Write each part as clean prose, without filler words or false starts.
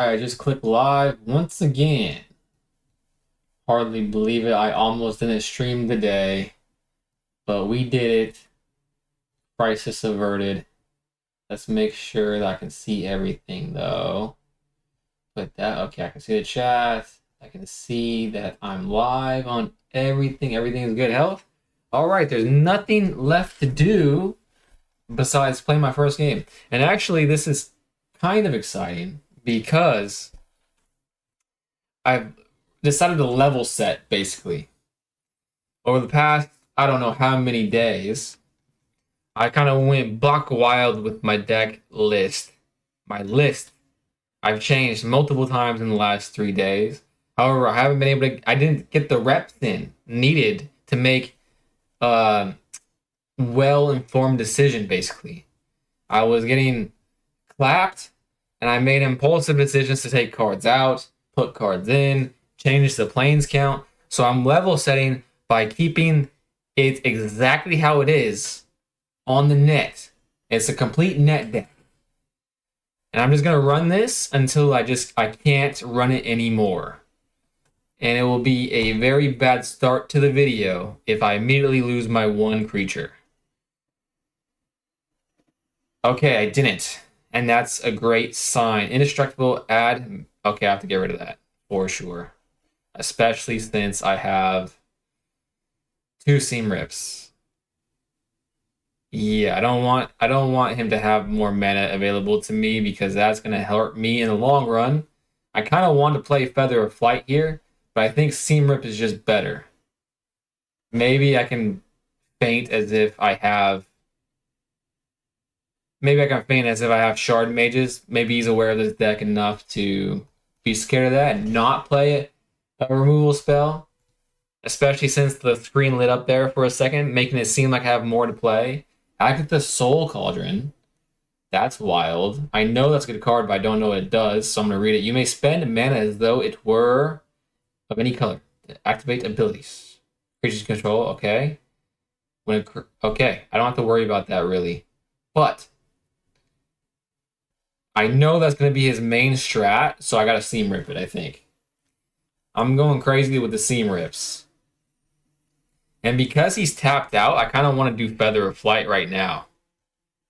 I just clicked live once again. Hardly believe it. I almost didn't stream today, but we did it. Crisis averted. Let's make sure that I can see everything though. Put that, okay, I can see the chat. I can see that I'm live on everything. Everything is good health. All right, there's nothing left to do besides play my first game. And actually, this is kind of exciting because I've decided to level set basically. Over the past, I don't know how many days, I kind of went buck wild with my deck list. My list I've changed multiple times in the last 3 days. However, I haven't been able to, I didn't get the reps in needed to make a well-informed decision basically. I was getting clapped and I made impulsive decisions to take cards out, put cards in, change the planes count. So I'm level setting by keeping it exactly how it is on the net. It's a complete net deck. And I'm just going to run this until I can't run it anymore. And it will be a very bad start to the video if I immediately lose my one creature. Okay, I didn't. And that's a great sign. Indestructible, add. Okay, I have to get rid of that for sure. Especially since I have 2 seam rips. Yeah, I don't want him to have more mana available to me because that's gonna hurt me in the long run. I kind of want to play Feather of Flight here, but I think Seam Rip is just better. Maybe I can feint as if I have. Maybe I can feint as if I have Shard Mages. Maybe he's aware of this deck enough to be scared of that and not play a removal spell. Especially since the screen lit up there for a second, making it seem like I have more to play. Agatha's Soul Cauldron. That's wild. I know that's a good card, but I don't know what it does, so I'm going to read it. You may spend mana as though it were of any color to activate abilities. Creatures control, okay. Okay, I don't have to worry about that really. But I know that's going to be his main strat, so I got to Seam Rip it, I think. I'm going crazy with the Seam Rips. And because he's tapped out, I kind of want to do Feather of Flight right now.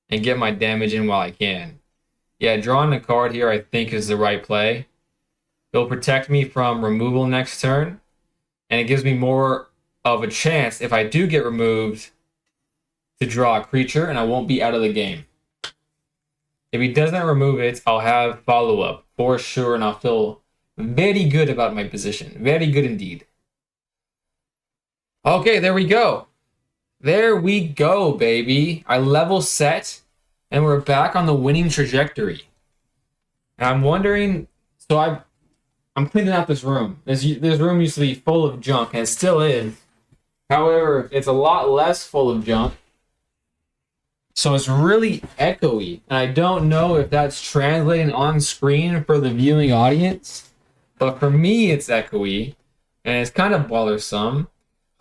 And get my damage in while I can. Yeah, drawing a card here I think is the right play. It'll protect me from removal next turn. And it gives me more of a chance, if I do get removed, to draw a creature and I won't be out of the game. If he doesn't remove it, I'll have follow-up for sure and I'll feel very good about my position. Very good indeed. Okay, there we go. There we go, baby. I level set, and we're back on the winning trajectory. And I'm wondering, so I'm cleaning out this room. This room used to be full of junk, and it still is. However, it's a lot less full of junk. So it's really echoey, and I don't know if that's translating on screen for the viewing audience. But for me, it's echoey, and it's kind of bothersome.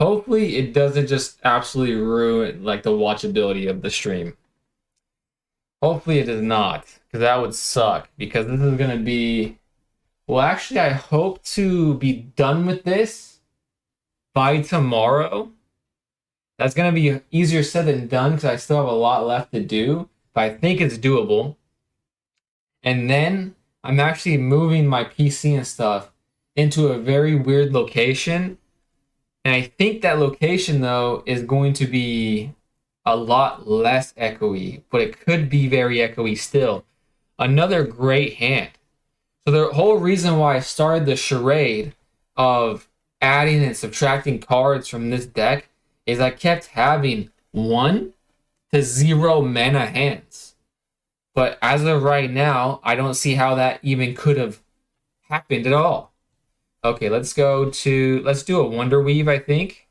Hopefully it doesn't just absolutely ruin like the watchability of the stream. Hopefully it does not, because that would suck. Because this is going to be... Well, actually, I hope to be done with this by tomorrow. That's going to be easier said than done because I still have a lot left to do. But I think it's doable. And then I'm actually moving my PC and stuff into a very weird location. And I think that location, though, is going to be a lot less echoey, but it could be very echoey still. Another great hand. So the whole reason why I started the charade of adding and subtracting cards from this deck is I kept having 1 to 0 mana hands. But as of right now, I don't see how that even could have happened at all. Okay, let's do a Wonder Weave, I think.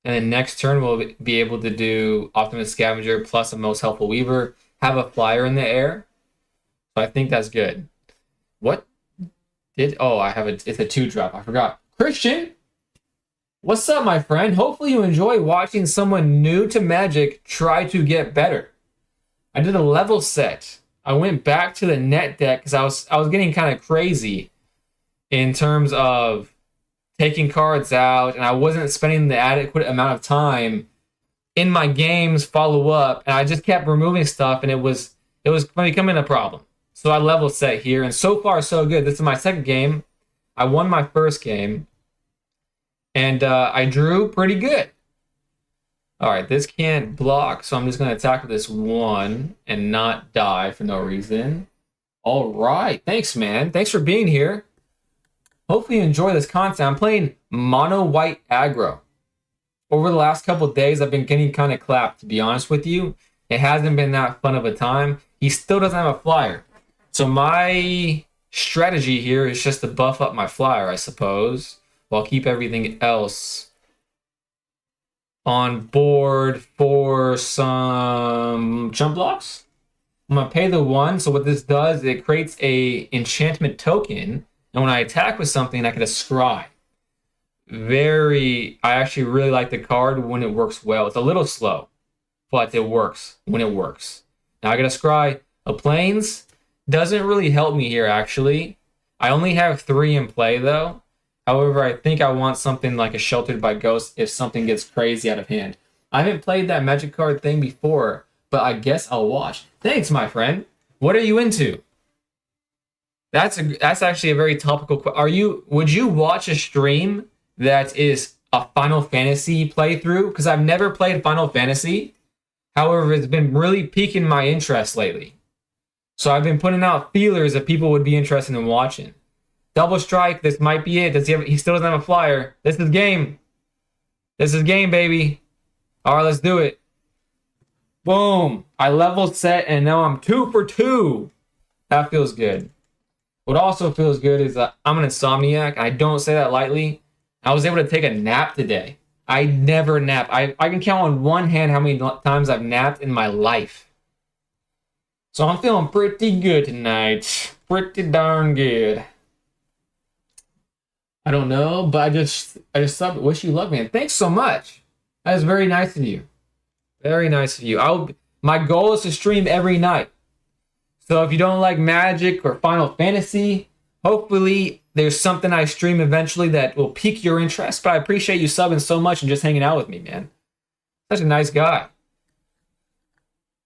And then next turn, we'll be able to do Optimus Scavenger plus a Most Helpful Weaver, have a flyer in the air. So I think that's good. It's a 2-drop, I forgot. Christian, what's up, my friend? Hopefully you enjoy watching someone new to Magic try to get better. I did a level set I went back to the net deck because I was getting kind of crazy in terms of taking cards out, and I wasn't spending the adequate amount of time in my games follow up, and I just kept removing stuff, and it was becoming a problem. So I level set here, and so far so good. This is my second game. I won my first game, and I drew pretty good. All right, this can't block, so I'm just going to attack with this one and not die for no reason. All right, thanks, man. Thanks for being here. Hopefully you enjoy this content. I'm playing mono white aggro. Over the last couple of days, I've been getting kind of clapped, to be honest with you. It hasn't been that fun of a time. He still doesn't have a flyer. So my strategy here is just to buff up my flyer, I suppose, while keep everything else on board for some jump blocks. I'm going to pay the 1. So what this does, it creates a enchantment token. And when I attack with something, I can scry. I actually really like the card when it works well. It's a little slow, but it works when it works. Now I got to scry a plains. Doesn't really help me here, actually. I only have 3 in play, though. However, I think I want something like a Sheltered by Ghost if something gets crazy out of hand. I haven't played that magic card thing before, but I guess I'll watch. Thanks, my friend. What are you into? That's actually a very topical question. Would you watch a stream that is a Final Fantasy playthrough? Because I've never played Final Fantasy. However, it's been really piquing my interest lately. So I've been putting out feelers that people would be interested in watching. Double strike, this might be it. He still doesn't have a flyer. This is game. This is game, baby. All right, let's do it. Boom. I leveled set, and now I'm 2 for 2. That feels good. What also feels good is that I'm an insomniac, and I don't say that lightly. I was able to take a nap today. I never nap. I can count on one hand how many times I've napped in my life. So I'm feeling pretty good tonight. Pretty darn good. I don't know, but I just wish you luck, man. Thanks so much. That is very nice of you. Very nice of you. My goal is to stream every night. So if you don't like Magic or Final Fantasy, hopefully there's something I stream eventually that will pique your interest. But I appreciate you subbing so much and just hanging out with me, man. Such a nice guy.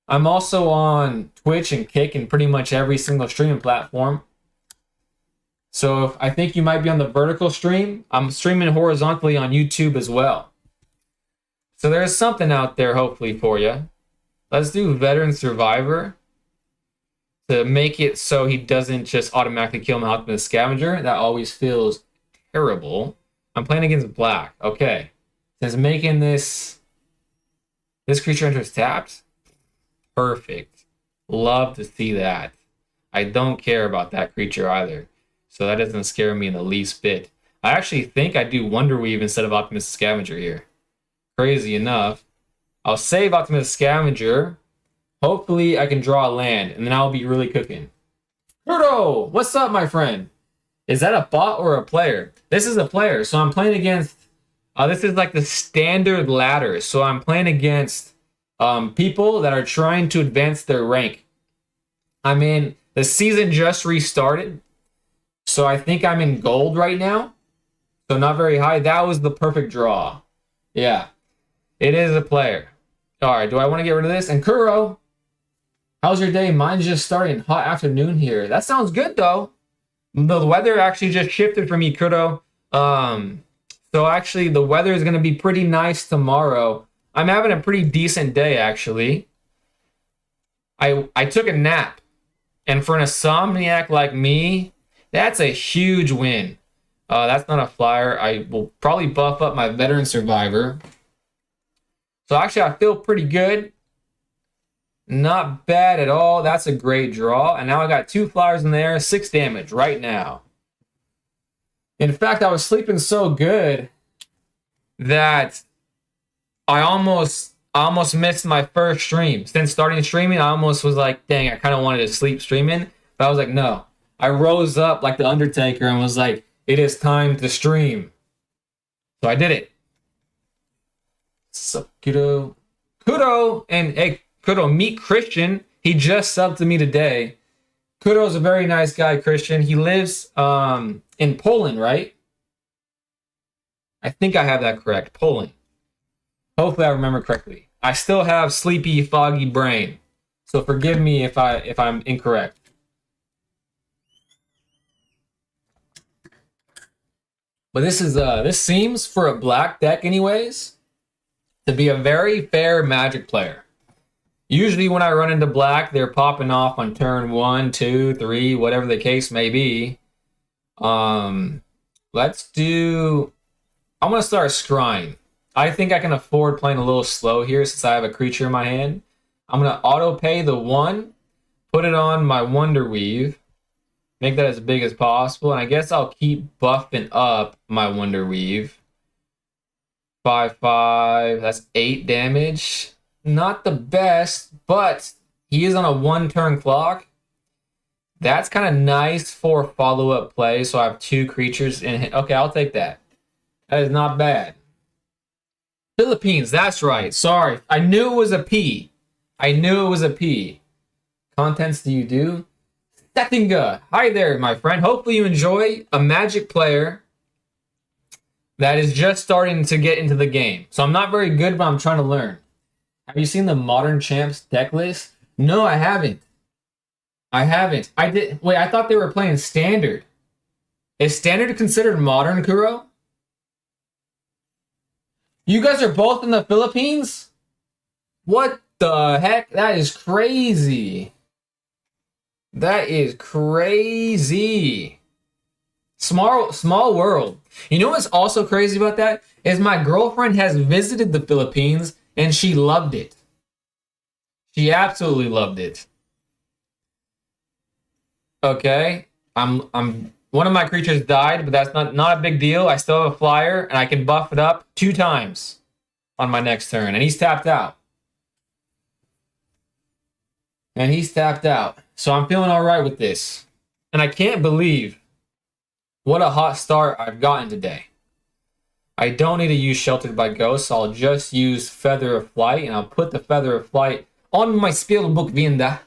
I'm also on Twitch and Kick and pretty much every single streaming platform. So I think you might be on the vertical stream. I'm streaming horizontally on YouTube as well. So there's something out there hopefully for you. Let's do Veteran Survivor to make it so he doesn't just automatically kill my Alchemist Scavenger. That always feels terrible. I'm playing against black. Okay. Since making this creature enters tapped. Perfect. Love to see that. I don't care about that creature either. So that doesn't scare me in the least bit. I actually think I do Wonder Weave instead of Optimistic Scavenger here. Crazy enough. I'll save Optimistic Scavenger. Hopefully I can draw a land, and then I'll be really cooking. Kurdo! What's up, my friend? Is that a bot or a player? This is a player, so I'm playing against... this is like the standard ladder. So I'm playing against people that are trying to advance their rank. I mean, the season just restarted. So I think I'm in gold right now. So not very high. That was the perfect draw. Yeah. It is a player. All right. Do I want to get rid of this? And Kuro, how's your day? Mine's just starting. Hot afternoon here. That sounds good, though. The weather actually just shifted for me, Kuro. So actually, the weather is going to be pretty nice tomorrow. I'm having a pretty decent day, actually. I took a nap. And for an insomniac like me... That's a huge win. That's not a flyer. I will probably buff up my Veteran Survivor. So actually, I feel pretty good. Not bad at all. That's a great draw. And now I got 2 flyers in there, 6 damage right now. In fact, I was sleeping so good that I almost missed my first stream. Since starting streaming, I almost was like, dang, I kind of wanted to sleep streaming. But I was like, no. I rose up like the Undertaker and was like, it is time to stream. So I did it. So Kudo. And hey, Kudo, meet Christian. He just subbed to me today. Kuro's a very nice guy, Christian. He lives in Poland, right? I think I have that correct. Poland. Hopefully I remember correctly. I still have sleepy, foggy brain. So forgive me if I'm incorrect. But this seems for a black deck anyways to be a very fair Magic player. Usually when I run into black, they're popping off on turn 1, 2, 3, whatever the case may be. Let's do... I'm going to start scrying. I think I can afford playing a little slow here since I have a creature in my hand. I'm going to auto pay the 1, put it on my Wonder Weave, make that as big as possible, and I guess I'll keep buffing up my Wonder Weave. 5/5, that's 8 damage. Not the best, but he is on a 1-turn clock. That's kind of nice for follow-up play, so I have 2 creatures in. Okay, I'll take that. That is not bad. Philippines, that's right. Sorry, I knew it was a P. I knew it was a P. Contents do you do? Settinga. Hi there, my friend. Hopefully you enjoy a Magic player that is just starting to get into the game. So I'm not very good, but I'm trying to learn. Have you seen the Modern Champs deck list? No, I haven't. I haven't. I did. Wait, I thought they were playing Standard. Is Standard considered Modern, Kuro? You guys are both in the Philippines? What the heck? That is crazy. That is crazy. Small world. You know what's also crazy about that? Is my girlfriend has visited the Philippines and she loved it. She absolutely loved it. Okay. One of my creatures died, but that's not a big deal. I still have a flyer, and I can buff it up 2 times on my next turn. And he's tapped out. So I'm feeling all right with this. And I can't believe what a hot start I've gotten today. I don't need to use Sheltered by Ghosts, so I'll just use Feather of Flight, and I'll put the Feather of Flight on my Spellbook Vinda.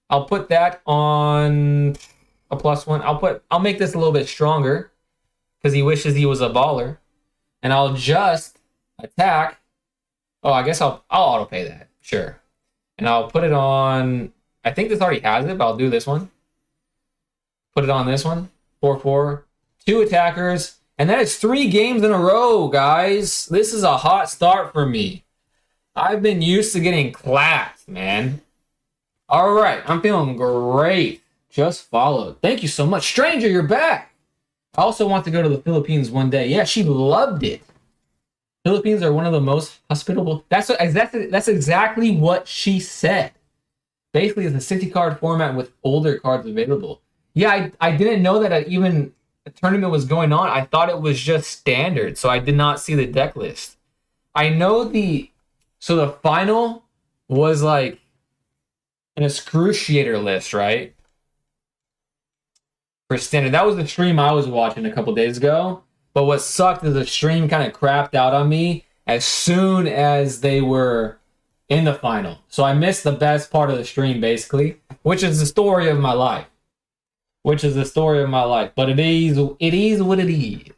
I'll put that on a +1. I'll make this a little bit stronger because he wishes he was a baller. And I'll just attack. Oh, I guess I'll auto pay that. Sure. And I'll put it on, I think this already has it, but I'll do this one. Put it on this one. 4/4. 2 attackers. And that is 3 games in a row, guys. This is a hot start for me. I've been used to getting clapped, man. All right, I'm feeling great. Just followed. Thank you so much. Stranger, you're back. I also want to go to the Philippines one day. Yeah, she loved it. Philippines are one of the most hospitable. That's exactly what she said. Basically, it's a 60-card format with older cards available. Yeah, I didn't know that even a tournament was going on. I thought it was just Standard, so I did not see the deck list. I know the final was like an excruciator list, right? For Standard. That was the stream I was watching a couple days ago. But what sucked is the stream kind of crapped out on me as soon as they were in the final. So I missed the best part of the stream, basically, which is the story of my life. But it is what it is.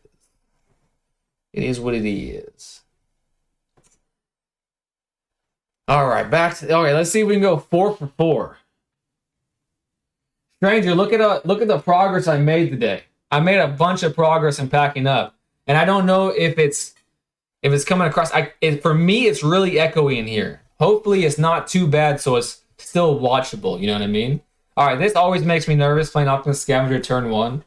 It is what it is. All right, let's see if we can go 4 for 4. Stranger, look at the progress I made today. I made a bunch of progress in packing up, and I don't know if it's coming across. For me, it's really echoey in here. Hopefully, it's not too bad, so it's still watchable. You know what I mean? All right, this always makes me nervous playing Optimus Scavenger turn 1.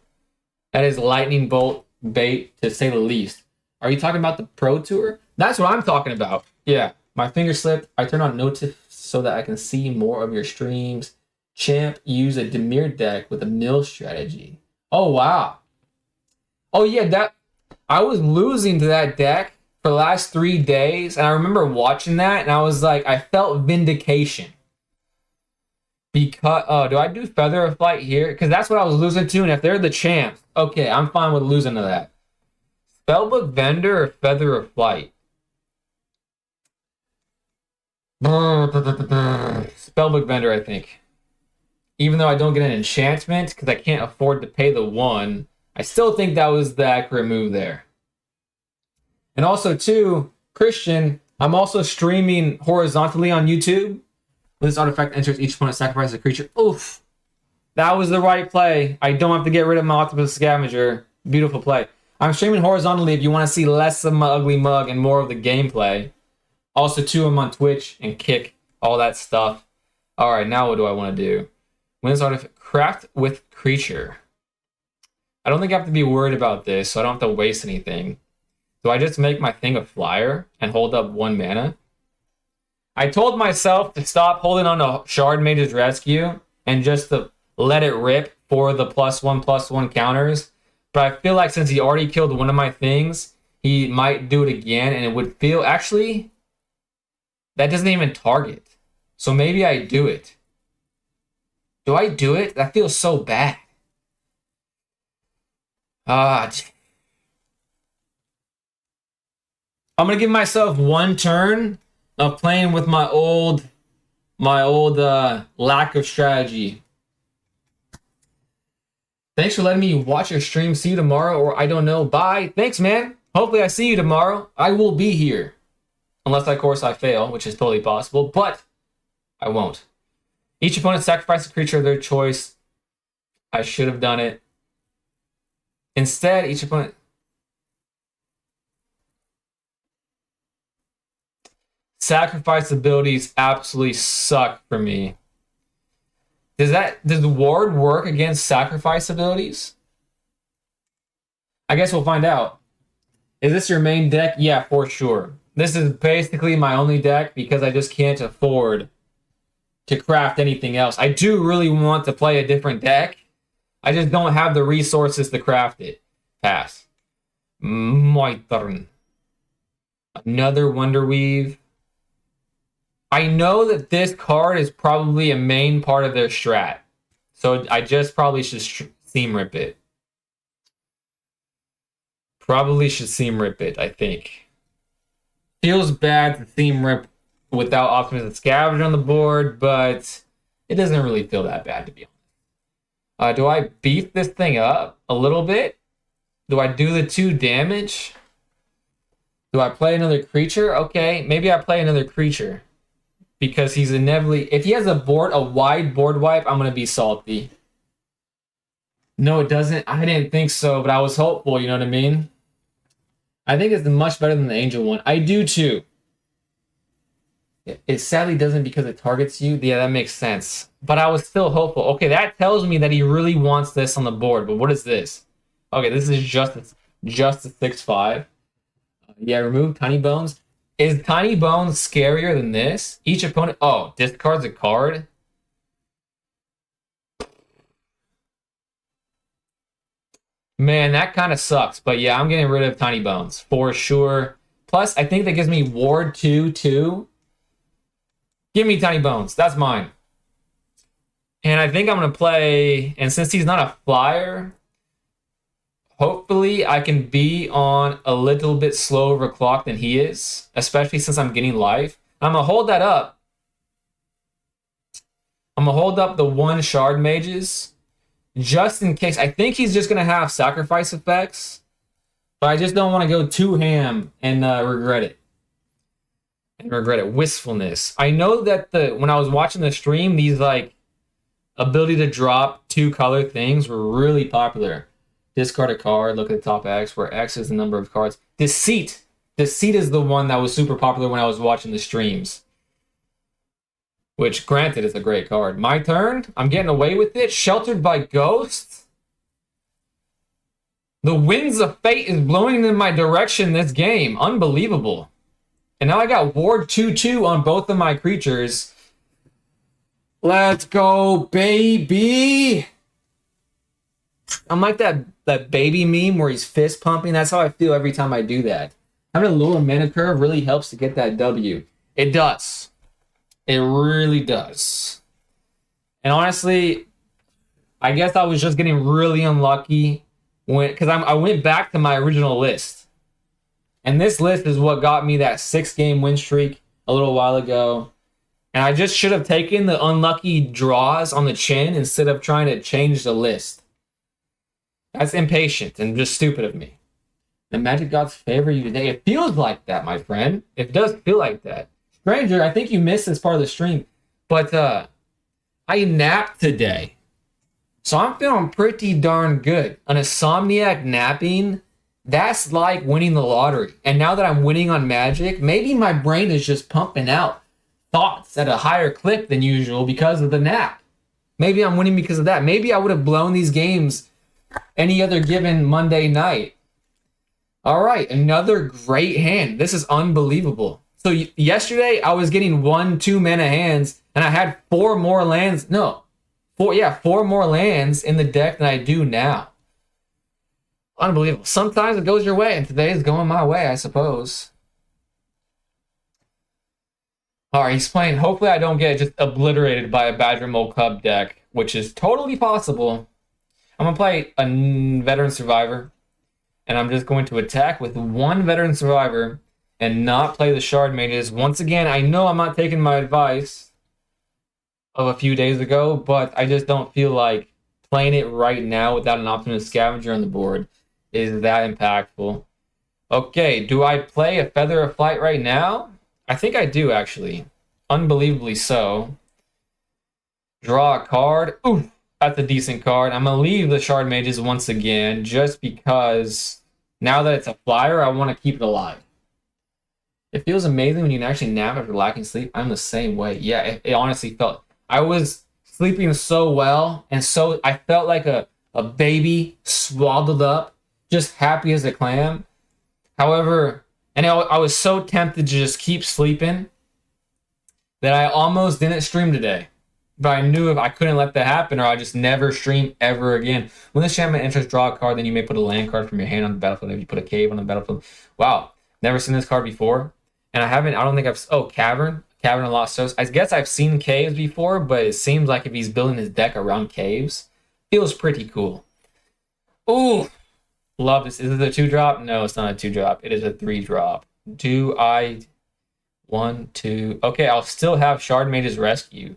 That is lightning bolt bait, to say the least. Are you talking about the Pro Tour? That's what I'm talking about. Yeah, my finger slipped. I turn on notif so that I can see more of your streams. Champ use a Dimir deck with a mill strategy. Oh, wow. Oh, yeah, I was losing to that deck for the last 3 days, and I remember watching that, and I was like, I felt vindication. Because, do I do Feather of Flight here? Because that's what I was losing to, and if they're the champs, okay, I'm fine with losing to that. Spellbook Vendor or Feather of Flight? Spellbook Vendor, I think. Even though I don't get an enchantment because I can't afford to pay the 1, I still think that was the accurate move there. And also, too, Christian, I'm also streaming horizontally on YouTube. When this artifact enters, each opponent sacrifices a creature. Oof. That was the right play. I don't have to get rid of my Octopus Scavenger. Beautiful play. I'm streaming horizontally if you want to see less of my ugly mug and more of the gameplay. Also, too, I'm on Twitch and Kick, all that stuff. All right, now what do I want to do? When this artifact, craft with creature. I don't think I have to be worried about this, so I don't have to waste anything. Do I just make my thing a flyer and hold up 1 mana? I told myself to stop holding on to Shard Mage's Rescue and just to let it rip for the +1/+1 counters. But I feel like since he already killed one of my things, he might do it again, and it would feel... Actually, that doesn't even target. So maybe I do it. Do I do it? That feels so bad. I'm gonna give myself 1 turn of playing with my old lack of strategy. Thanks for letting me watch your stream. See you tomorrow, or I don't know. Bye. Thanks, man. Hopefully I see you tomorrow. I will be here. Unless, of course, I fail, which is totally possible, but I won't. Each opponent sacrifices a creature of their choice. I should have done it. Instead, each opponent... Sacrifice abilities absolutely suck for me. Does the ward work against sacrifice abilities? I guess we'll find out. Is this your main deck? Yeah, for sure. This is basically my only deck because I just can't afford to craft anything else. I do really want to play a different deck. I just don't have the resources to craft it. Pass. My turn. Another Wonder Weave. I know that this card is probably a main part of their strat. So I just probably should Seam Rip it. Probably should Seam Rip it, I think. Feels bad to Seam Rip without Optimus Scavenger on the board, but it doesn't really feel that bad, to be honest. Do I beef this thing up a little bit? Do I do the 2 damage? Do I play another creature? Okay, maybe I play another creature. Because he's inevitably... If he has a wide board wipe, I'm going to be salty. No, it doesn't. I didn't think so, but I was hopeful, you know what I mean? I think it's much better than the Angel one. I do too. It sadly doesn't because it targets you. Yeah, that makes sense. But I was still hopeful. Okay, that tells me that he really wants this on the board. But what is this? Okay, this is just a 6/5. Yeah, remove Tiny Bones. Is Tiny Bones scarier than this? Each opponent... Oh, discards a card? Man, that kind of sucks. But yeah, I'm getting rid of Tiny Bones for sure. Plus, I think that gives me Ward 2, too. Give me Tiny Bones. That's mine. And I think I'm going to play... And since he's not a flyer... Hopefully, I can be on a little bit slower clock than he is. Especially since I'm getting life. I'm going to hold that up. I'm going to hold up the 1 Shard Mages. Just in case. I think he's just going to have sacrifice effects. But I just don't want to go too ham and regret it. Wistfulness. I know that when I was watching the stream, these like ability to drop 2 color things were really popular. Discard a card, look at the top X, where X is the number of cards. Deceit. Deceit is the one that was super popular when I was watching the streams. Which, granted, is a great card. My turn. I'm getting away with it. Sheltered by Ghosts. The winds of fate is blowing in my direction this game. Unbelievable. And now I got Ward 2/2 on both of my creatures. Let's go, baby! I'm like that baby meme where he's fist pumping. That's how I feel every time I do that. Having a lower mana curve really helps to get that W. It does. It really does. And honestly, I guess I was just getting really unlucky because I went back to my original list. And this list is what got me that 6-game win streak a little while ago. And I just should have taken the unlucky draws on the chin instead of trying to change the list. That's impatient and just stupid of me. The magic gods favor you today. It feels like that, my friend. It does feel like that. Stranger, I think you missed this part of the stream, but I napped today. So I'm feeling pretty darn good. An insomniac napping, that's like winning the lottery. And now that I'm winning on Magic, maybe my brain is just pumping out thoughts at a higher clip than usual because of the nap. Maybe I'm winning because of that. Maybe I would have blown these games any other given Monday night. All right, another great hand. This is unbelievable. So yesterday I was getting 1-2 mana hands, and I had 4 more lands. No, 4 more lands in the deck than I do now. Unbelievable. Sometimes it goes your way, and today is going my way, I suppose. All right, he's playing. Hopefully I don't get just obliterated by a Badger Mole Cub deck, which is totally possible. I'm going to play a Veteran Survivor, and I'm just going to attack with 1 Veteran Survivor and not play the Shard Mages. Once again, I know I'm not taking my advice of a few days ago, but I just don't feel like playing it right now without an Optimus Scavenger on the board is that impactful. Okay, do I play a Feather of Flight right now? I think I do, actually. Unbelievably so. Draw a card. Ooh, that's a decent card. I'm going to leave the Shard Mages once again, just because now that it's a flyer, I want to keep it alive. It feels amazing when you can actually nap after lacking sleep. I'm the same way. Yeah, it honestly felt... I was sleeping so well, and so I felt like a baby swaddled up, just happy as a clam. However, and I was so tempted to just keep sleeping that I almost didn't stream today. But I knew if I couldn't let that happen, or I just never stream ever again. When the Shaman enters, draw a card, then you may put a land card from your hand on the battlefield. If you put a cave on the battlefield. Wow, never seen this card before. And I don't think I've... Oh, Cavern of Lost Souls. I guess I've seen caves before, but it seems like if he's building his deck around caves, feels pretty cool. Ooh, love this. Is it a 2-drop? No, it's not a 2-drop. It is a 3-drop. Do I... 1, 2... Okay, I'll still have Shard Mage's Rescue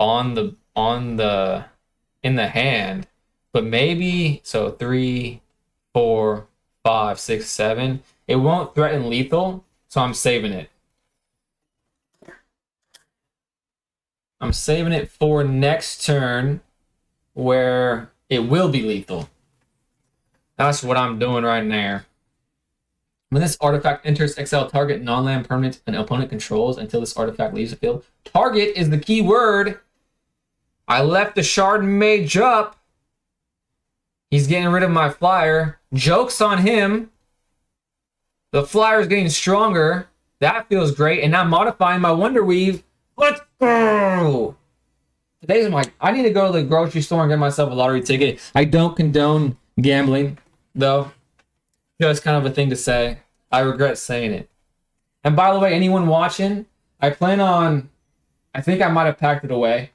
in the hand, but maybe... So 3, 4, 5, 6, 7. It won't threaten lethal, so I'm saving it. I'm saving it for next turn where it will be lethal. That's what I'm doing right there. When this artifact enters exile target non-land permanent an opponent controls until this artifact leaves the field. Target is the key word. I left the Shard Mage up. He's getting rid of my flyer. Joke's on him. The flyer's getting stronger. That feels great. And now I'm modifying my Wonder Weave. Let's go! Today's I need to go to the grocery store and get myself a lottery ticket. I don't condone gambling, though. Just kind of a thing to say. I regret saying it. And by the way, anyone watching, I think I might have packed it away,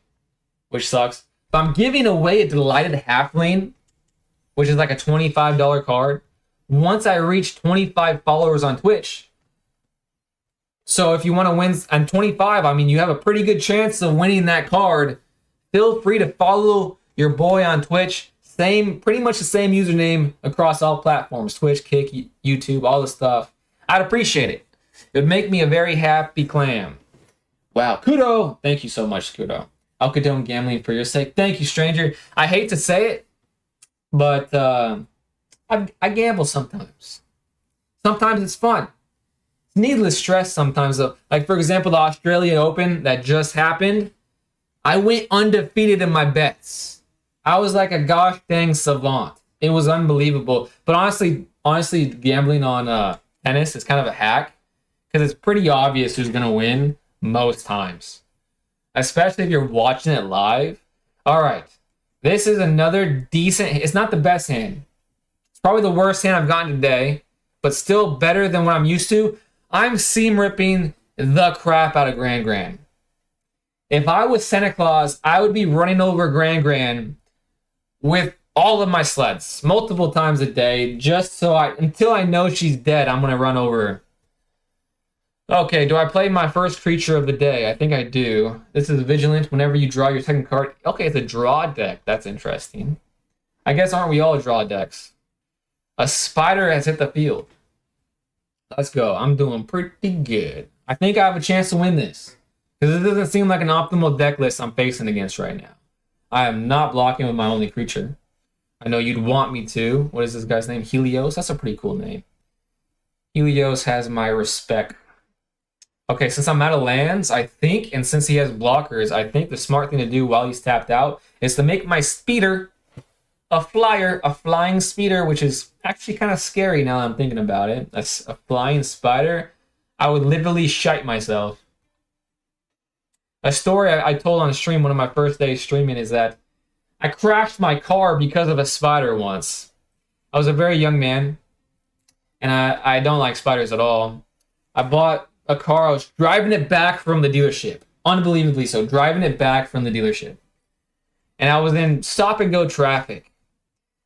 which sucks. But I'm giving away a Delighted Halfling, which is like a $25 card, once I reach 25 followers on Twitch. So if you want to win on 25, I mean, you have a pretty good chance of winning that card. Feel free to follow your boy on Twitch. Pretty much the same username across all platforms. Twitch, Kick, YouTube, all the stuff. I'd appreciate it. It would make me a very happy clam. Wow, Kudo. Thank you so much, Kudo. I'll condone gambling for your sake. Thank you, stranger. I hate to say it, but I gamble sometimes. Sometimes it's fun. It's needless stress sometimes, though. Like, for example, the Australian Open that just happened. I went undefeated in my bets. I was like a gosh dang savant. It was unbelievable. But honestly, gambling on tennis is kind of a hack because it's pretty obvious who's going to win most times, especially if you're watching it live. All right. This is another decent... It's not the best hand. It's probably the worst hand I've gotten today, but still better than what I'm used to. I'm seam ripping the crap out of Grand Grand. If I was Santa Claus, I would be running over Grand Grand with all of my sleds multiple times a day, just so until I know she's dead, I'm going to run over her. Okay, do I play my first creature of the day? I think I do. This is Vigilant. Whenever you draw your second card. Okay, it's a draw deck. That's interesting. I guess aren't we all draw decks? A spider has hit the field. Let's go. I'm doing pretty good. I think I have a chance to win this. Because it doesn't seem like an optimal deck list I'm facing against right now. I am not blocking with my only creature. I know you'd want me to. What is this guy's name? Helios? That's a pretty cool name. Helios has my respect. Okay, since I'm out of lands, I think, and since he has blockers, I think the smart thing to do while he's tapped out is to make my speeder a flyer, a flying speeder, which is actually kind of scary now that I'm thinking about it. A flying spider. I would literally shite myself. A story I told on stream, one of my first days streaming, is that I crashed my car because of a spider once. I was a very young man, and I don't like spiders at all. I bought a car, I was driving it back from the dealership. Unbelievably so, driving it back from the dealership. And I was in stop and go traffic.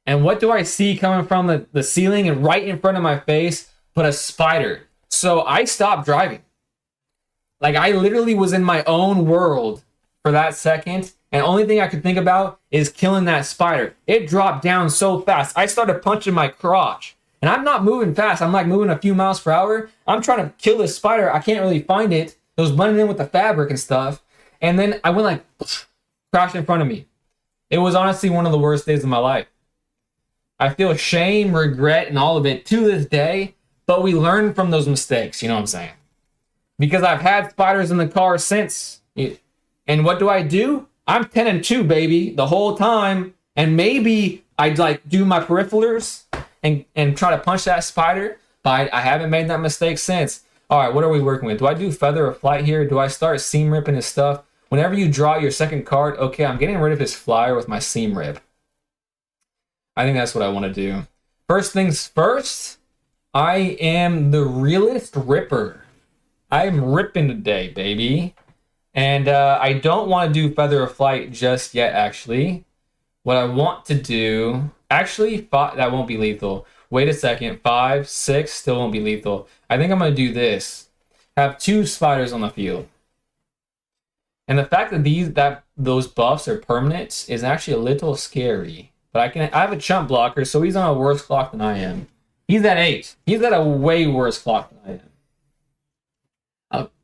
And what do I see coming from the ceiling and right in front of my face? But a spider. So I stopped driving. Like, I literally was in my own world for that second, and the only thing I could think about is killing that spider. It dropped down so fast. I started punching my crotch. And I'm not moving fast. I'm like moving a few miles per hour. I'm trying to kill this spider. I can't really find it. It was blending in with the fabric and stuff. And then I went like, crashed in front of me. It was honestly one of the worst days of my life. I feel shame, regret, and all of it to this day. But we learn from those mistakes. You know what I'm saying? Because I've had spiders in the car since. And what do? I'm 10-2, baby, the whole time. And maybe I'd like do my peripherals and try to punch that spider. But I haven't made that mistake since. All right, what are we working with? Do I do Feather of Flight here? Do I start seam ripping his stuff? Whenever you draw your second card, okay, I'm getting rid of his flyer with my seam rip. I think that's what I want to do. First things first, I am the realist ripper. I'm ripping today, baby. And I don't want to do Feather of Flight just yet, actually. What I want to do... Actually, that won't be lethal. Wait a second. 5, 6 still won't be lethal. I think I'm going to do this. Have 2 spiders on the field. And the fact that those buffs are permanent is actually a little scary. But I have a chump blocker, so he's on a worse clock than I am. He's at 8. He's at a way worse clock than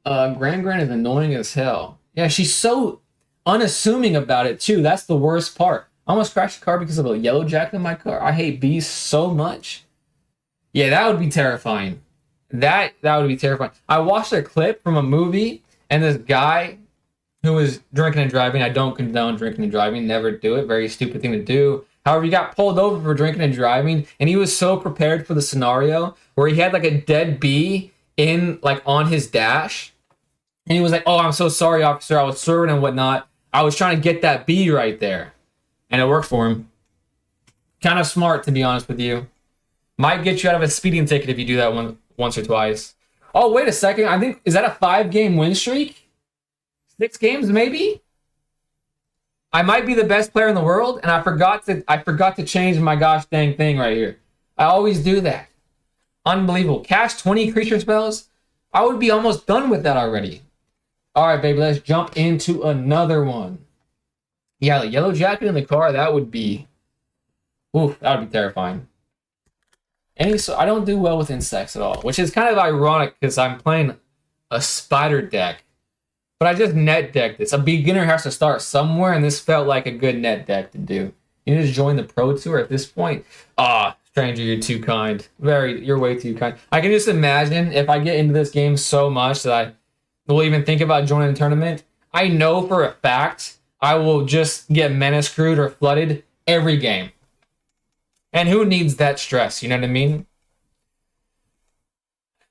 I am. Gran is annoying as hell. Yeah, she's so unassuming about it too. That's the worst part. I almost crashed the car because of a yellow jacket in my car. I hate bees so much. Yeah, that would be terrifying. That would be terrifying. I watched a clip from a movie, and this guy who was drinking and driving. I don't condone drinking and driving. Never do it. Very stupid thing to do. However, he got pulled over for drinking and driving, and he was so prepared for the scenario where he had like a dead bee on his dash. And he was like, "Oh, I'm so sorry, officer. I was serving and whatnot. I was trying to get that bee right there." And it worked for him. Kind of smart, to be honest with you. Might get you out of a speeding ticket if you do that once or twice. Oh, wait a second. I think, is that a 5-game win streak? 6 games, maybe? I might be the best player in the world, and I forgot to change my gosh dang thing right here. I always do that. Unbelievable. Cast 20 creature spells? I would be almost done with that already. All right, baby, let's jump into another one. Yeah, the yellow jacket in the car, that would be... Oof, that would be terrifying. So I don't do well with insects at all, which is kind of ironic because I'm playing a spider deck. But I just net decked this. A beginner has to start somewhere, and this felt like a good net deck to do. You just join the Pro Tour at this point. Stranger, you're too kind. You're way too kind. I can just imagine if I get into this game so much that I will even think about joining a tournament. I know for a fact I will just get mana screwed or flooded every game. And who needs that stress? You know what I mean?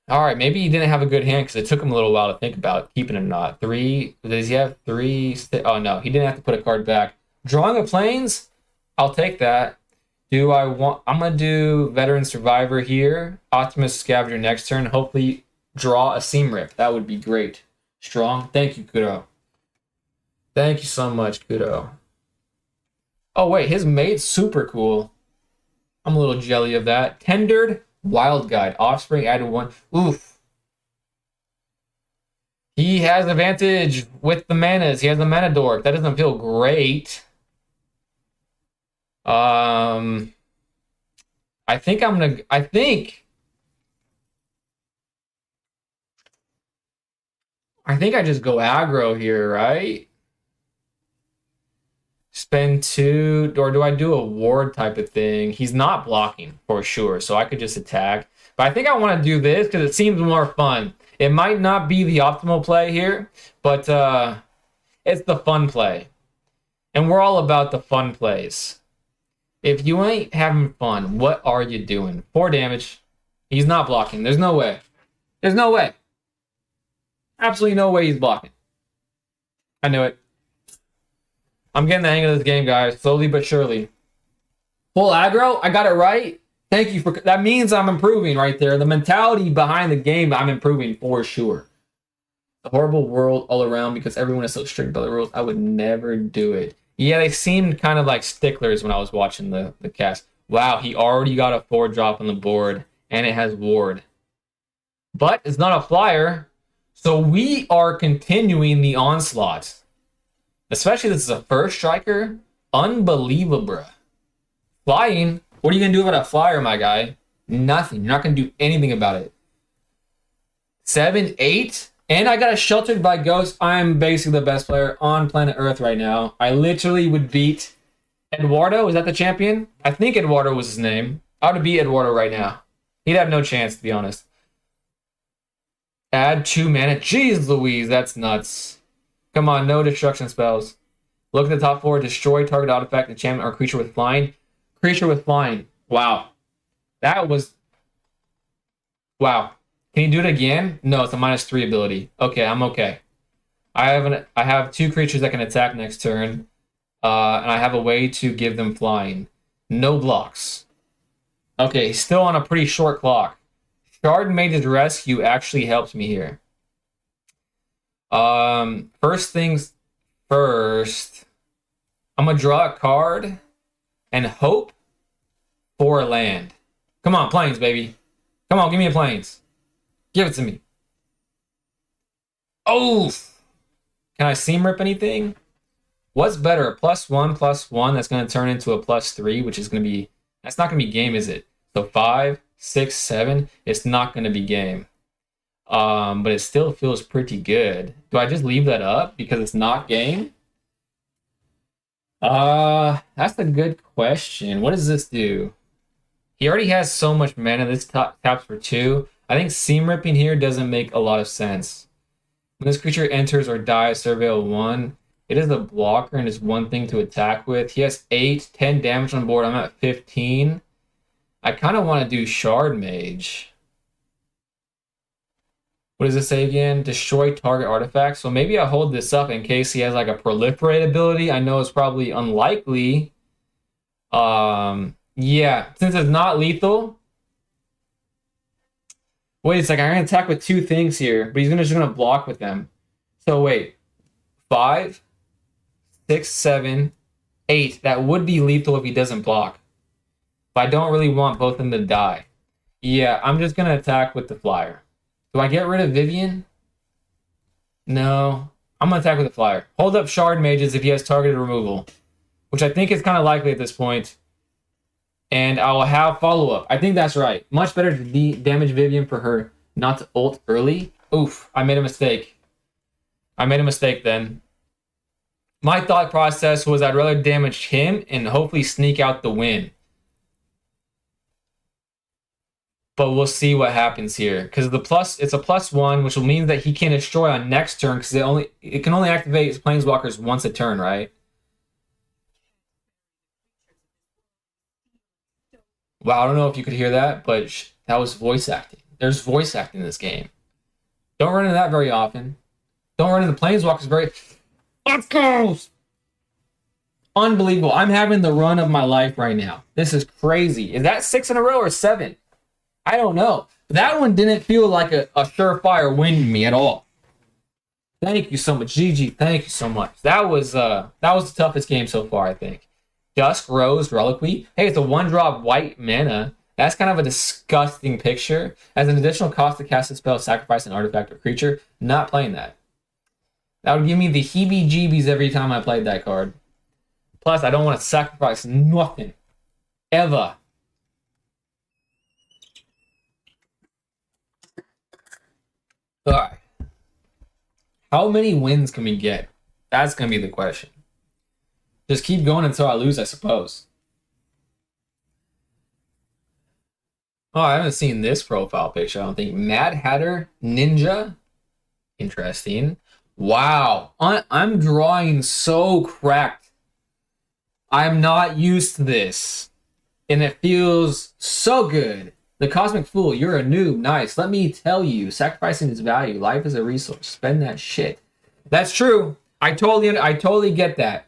All right, maybe he didn't have a good hand because it took him a little while to think about keeping him not. 3, does he have 3? Oh, no, he didn't have to put a card back. Drawing of Plains, I'll take that. I'm going to do Veteran Survivor here. Optimus Scavenger next turn. Hopefully draw a Seam Rip. That would be great. Strong. Thank you, Kudo. Thank you so much, Kudo. Oh, wait, his mate's super cool. I'm a little jelly of that. Tendered Wild Guide. Offspring added 1. Oof. He has advantage with the manas. He has a mana dork. That doesn't feel great. I think I'm gonna. I think I just go aggro here, right? Spend 2, or do I do a ward type of thing? He's not blocking for sure, so I could just attack. But I think I want to do this because it seems more fun. It might not be the optimal play here, but it's the fun play. And we're all about the fun plays. If you ain't having fun, what are you doing? 4 damage. He's not blocking. There's no way. There's no way. Absolutely no way he's blocking. I knew it. I'm getting the hang of this game, guys. Slowly but surely. Full aggro. I got it right. Thank you for... That means I'm improving right there. The mentality behind the game, I'm improving for sure. A horrible world all around because everyone is so strict about the rules. I would never do it. Yeah, they seemed kind of like sticklers when I was watching the cast. Wow, he already got a 4 drop on the board. And it has ward. But it's not a flyer. So we are continuing the onslaught. Especially this is a first striker. Unbelievable, bruh. Flying? What are you going to do about a flyer, my guy? Nothing. You're not going to do anything about it. 7, 8. And I got sheltered by Ghost. I'm basically the best player on planet Earth right now. I literally would beat Eduardo. Is that the champion? I think Eduardo was his name. I would beat Eduardo right now. He'd have no chance, to be honest. Add 2 mana. Jeez Louise, that's nuts. Come on, no destruction spells. Look at the top 4. Destroy target artifact, enchantment, or creature with flying. Creature with flying. Wow. That was... Wow. Can you do it again? No, it's a -3 ability. Okay, I'm okay. I have 2 creatures that can attack next turn. And I have a way to give them flying. No blocks. Okay, he's still on a pretty short clock. Shard Mage's Rescue actually helps me here. First things first. I'm gonna draw a card and hope for a land. Come on, planes, baby. Come on, give me a planes. Give it to me. Oh! Can I seam rip anything? What's better, a +1/+1 that's gonna turn into a +3, which is gonna be... That's not gonna be game, is it? So 5, 6, 7, it's not going to be game. But it still feels pretty good. Do I just leave that up because it's not game? That's a good question. What does this do? He already has so much mana. This taps for 2. I think seam ripping here doesn't make a lot of sense. When this creature enters or dies, surveil 1. It is a blocker and is 1 thing to attack with. He has 8, 10 damage on board. I'm at 15. I kind of want to do Shard Mage. What does it say again? Destroy target artifacts. So maybe I hold this up in case he has like a proliferate ability. I know it's probably unlikely. Yeah, since it's not lethal. Wait a second, I'm going to attack with 2 things here, but he's just going to block with them. So wait, 5, 6, 7, 8. That would be lethal if he doesn't block. But I don't really want both of them to die. Yeah, I'm just going to attack with the flyer. Do I get rid of Vivian? No. I'm going to attack with the flyer. Hold up Shard Mages if he has targeted removal. Which I think is kind of likely at this point. And I'll have follow-up. I think that's right. Much better to damage Vivian for her not to ult early. Oof, I made a mistake. I made a mistake then. My thought process was I'd rather damage him and hopefully sneak out the win. But we'll see what happens here. Because it's a +1, which will mean that he can destroy on next turn because it can only activate Planeswalkers once a turn, right? Wow, I don't know if you could hear that, but that was voice acting. There's voice acting in this game. Don't run into that very often. Don't run into Planeswalkers very... Let's go! Unbelievable. I'm having the run of my life right now. This is crazy. Is that 6 in a row or 7? I don't know. That one didn't feel like a surefire win to me at all. Thank you so much. GG, thank you so much. That was the toughest game so far, I think. Dusk Rose Reliquary. Hey, it's a 1-drop white mana. That's kind of a disgusting picture. As an additional cost to cast a spell, sacrifice an artifact or creature. Not playing that. That would give me the heebie-jeebies every time I played that card. Plus, I don't want to sacrifice nothing. Ever. Alright. How many wins can we get? That's going to be the question. Just keep going until I lose, I suppose. Oh, I haven't seen this profile picture, I don't think. Mad Hatter Ninja. Interesting. Wow. I'm drawing so cracked. I'm not used to this. And it feels so good. The Cosmic Fool, you're a noob. Nice. Let me tell you, sacrificing is value. Life is a resource. Spend that shit. That's true. I totally get that.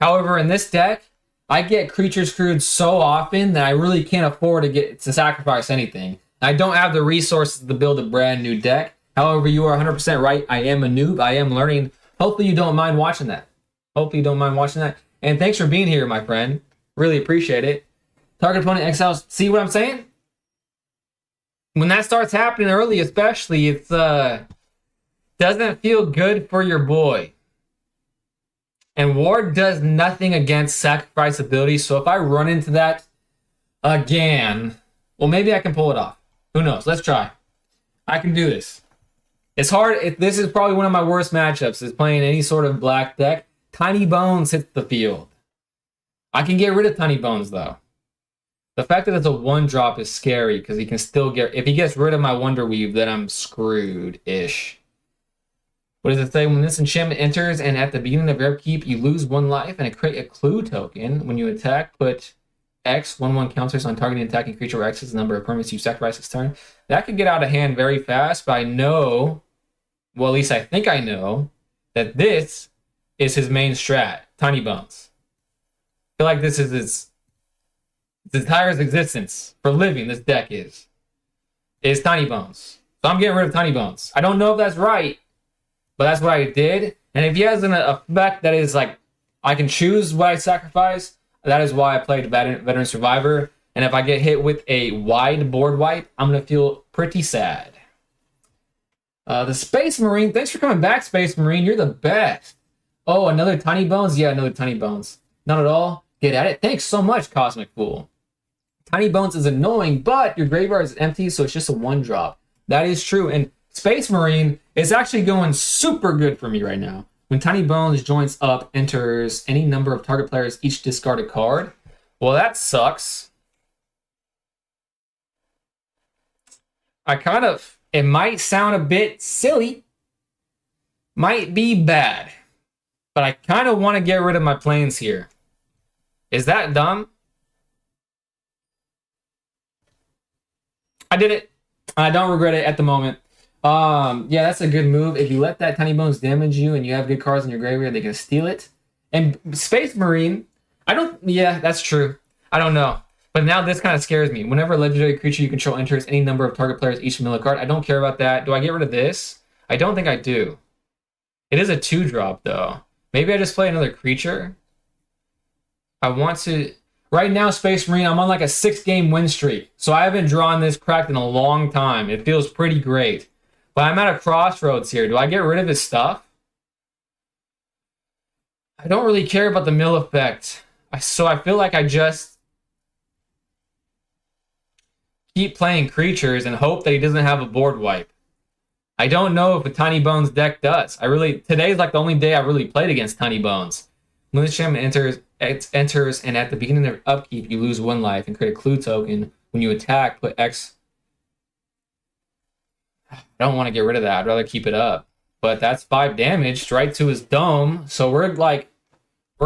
However, in this deck, I get creature screwed so often that I really can't afford to sacrifice anything. I don't have the resources to build a brand new deck. However, you are 100% right. I am a noob. I am learning. Hopefully you don't mind watching that. And thanks for being here, my friend. Really appreciate it. Target opponent exiles. See what I'm saying? When that starts happening early, especially, it's doesn't feel good for your boy. And Ward does nothing against sacrifice ability, so if I run into that again, well, maybe I can pull it off. Who knows? Let's try. I can do this. It's hard. This is probably one of my worst matchups, is playing any sort of black deck. Tiny Bones hits the field. I can get rid of Tiny Bones, though. The fact that it's a 1-drop is scary, because he can still get... If he gets rid of my Wonder Weave, then I'm screwed-ish. What does it say? When this enchantment enters and at the beginning of your upkeep, you lose 1 life and create a clue token. When you attack, put X, 1/1 counters on targeting attacking creature where X is the number of permanents you sacrifice this turn. That could get out of hand very fast, but I know, well, at least I think I know, that this is his main strat, Tiny Bones. I feel like this is his entire existence for living, this deck is Tiny Bones. So I'm getting rid of Tiny Bones. I don't know if that's right, but that's what I did. And if he has an effect that is like, I can choose what I sacrifice, that is why I played Veteran Survivor. And if I get hit with a wide board wipe, I'm going to feel pretty sad. The Space Marine, thanks for coming back, Space Marine. You're the best. Oh, another Tiny Bones? Yeah, another Tiny Bones. Not at all. Get at it. Thanks so much, Cosmic Fool. Tiny Bones is annoying, but your graveyard is empty, so it's just a 1-drop. That is true. And Space Marine is actually going super good for me right now. When Tiny Bones joins up, enters any number of target players, each discard a card. Well, that sucks. It might sound a bit silly. Might be bad. But I kind of want to get rid of my planes here. Is that dumb? I did it. I don't regret it at the moment. Yeah, that's a good move. If you let that Tiny Bones damage you and you have good cards in your graveyard, they can steal it. And Space Marine, yeah, that's true. I don't know. But now this kind of scares me. Whenever a legendary creature you control enters any number of target players, each mill a card. I don't care about that. Do I get rid of this? I don't think I do. It is a 2-drop, though. Maybe I just play another creature. I want to... Right now, Space Marine, I'm on like a 6-game win streak. So I haven't drawn this cracked in a long time. It feels pretty great. But I'm at a crossroads here. Do I get rid of his stuff? I don't really care about the mill effect. So I feel like I just keep playing creatures and hope that he doesn't have a board wipe. I don't know if a Tiny Bones deck does. Today's like the only day I really played against Tiny Bones. When this gem enters, and at the beginning of upkeep, you lose 1 life and create a clue token. When you attack, put X. I don't want to get rid of that. I'd rather keep it up. But that's 5 damage right to his dome. So we're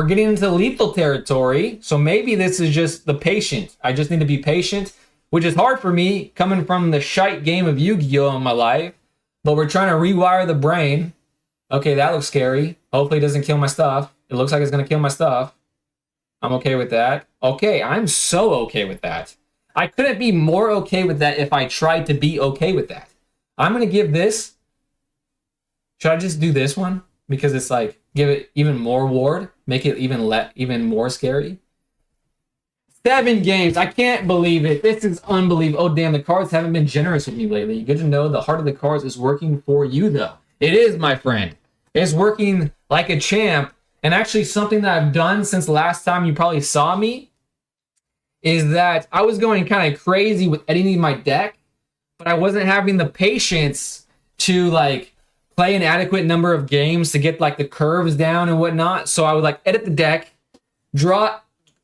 getting into lethal territory. So maybe this is just the patient. I just need to be patient, which is hard for me coming from the shite game of Yu-Gi-Oh in my life. But we're trying to rewire the brain. Okay, that looks scary. Hopefully it doesn't kill my stuff. It looks like it's going to kill my stuff. I'm okay with that. Okay, I'm so okay with that. I couldn't be more okay with that if I tried to be okay with that. I'm going to give this... Should I just do this one? Because it's like, give it even more ward. Make it even more scary. 7 games. I can't believe it. This is unbelievable. Oh, damn, the cards haven't been generous with me lately. Good to know the heart of the cards is working for you, though. It is, my friend. It's working like a champ. And actually something that I've done since the last time you probably saw me is that I was going kind of crazy with editing my deck, but I wasn't having the patience to like play an adequate number of games to get like the curves down and whatnot. So I would like edit the deck, draw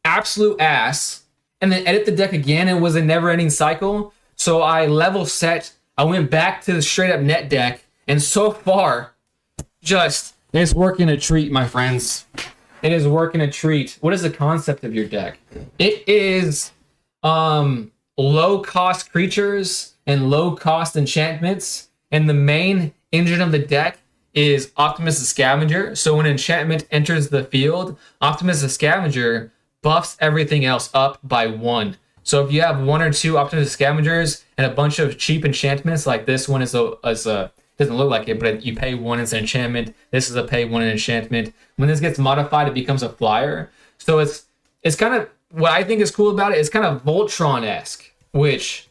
absolute ass, and then edit the deck again. And it was a never-ending cycle. So I level set. I went back to the straight up net deck, and so far, just it's working a treat, my friends. It is working a treat. What is the concept of your deck? It is low cost creatures and low cost enchantments, and the main engine of the deck is Optimus the Scavenger. So when an enchantment enters the field, Optimus the Scavenger buffs everything else up by 1. So if you have 1 or 2 Optimus the Scavengers and a bunch of cheap enchantments, like this one is a doesn't look like it, but you pay 1 as an enchantment. This is a pay 1 enchantment. When this gets modified, it becomes a flyer. So it's kind of what I think is cool about it. It's kind of Voltron-esque, which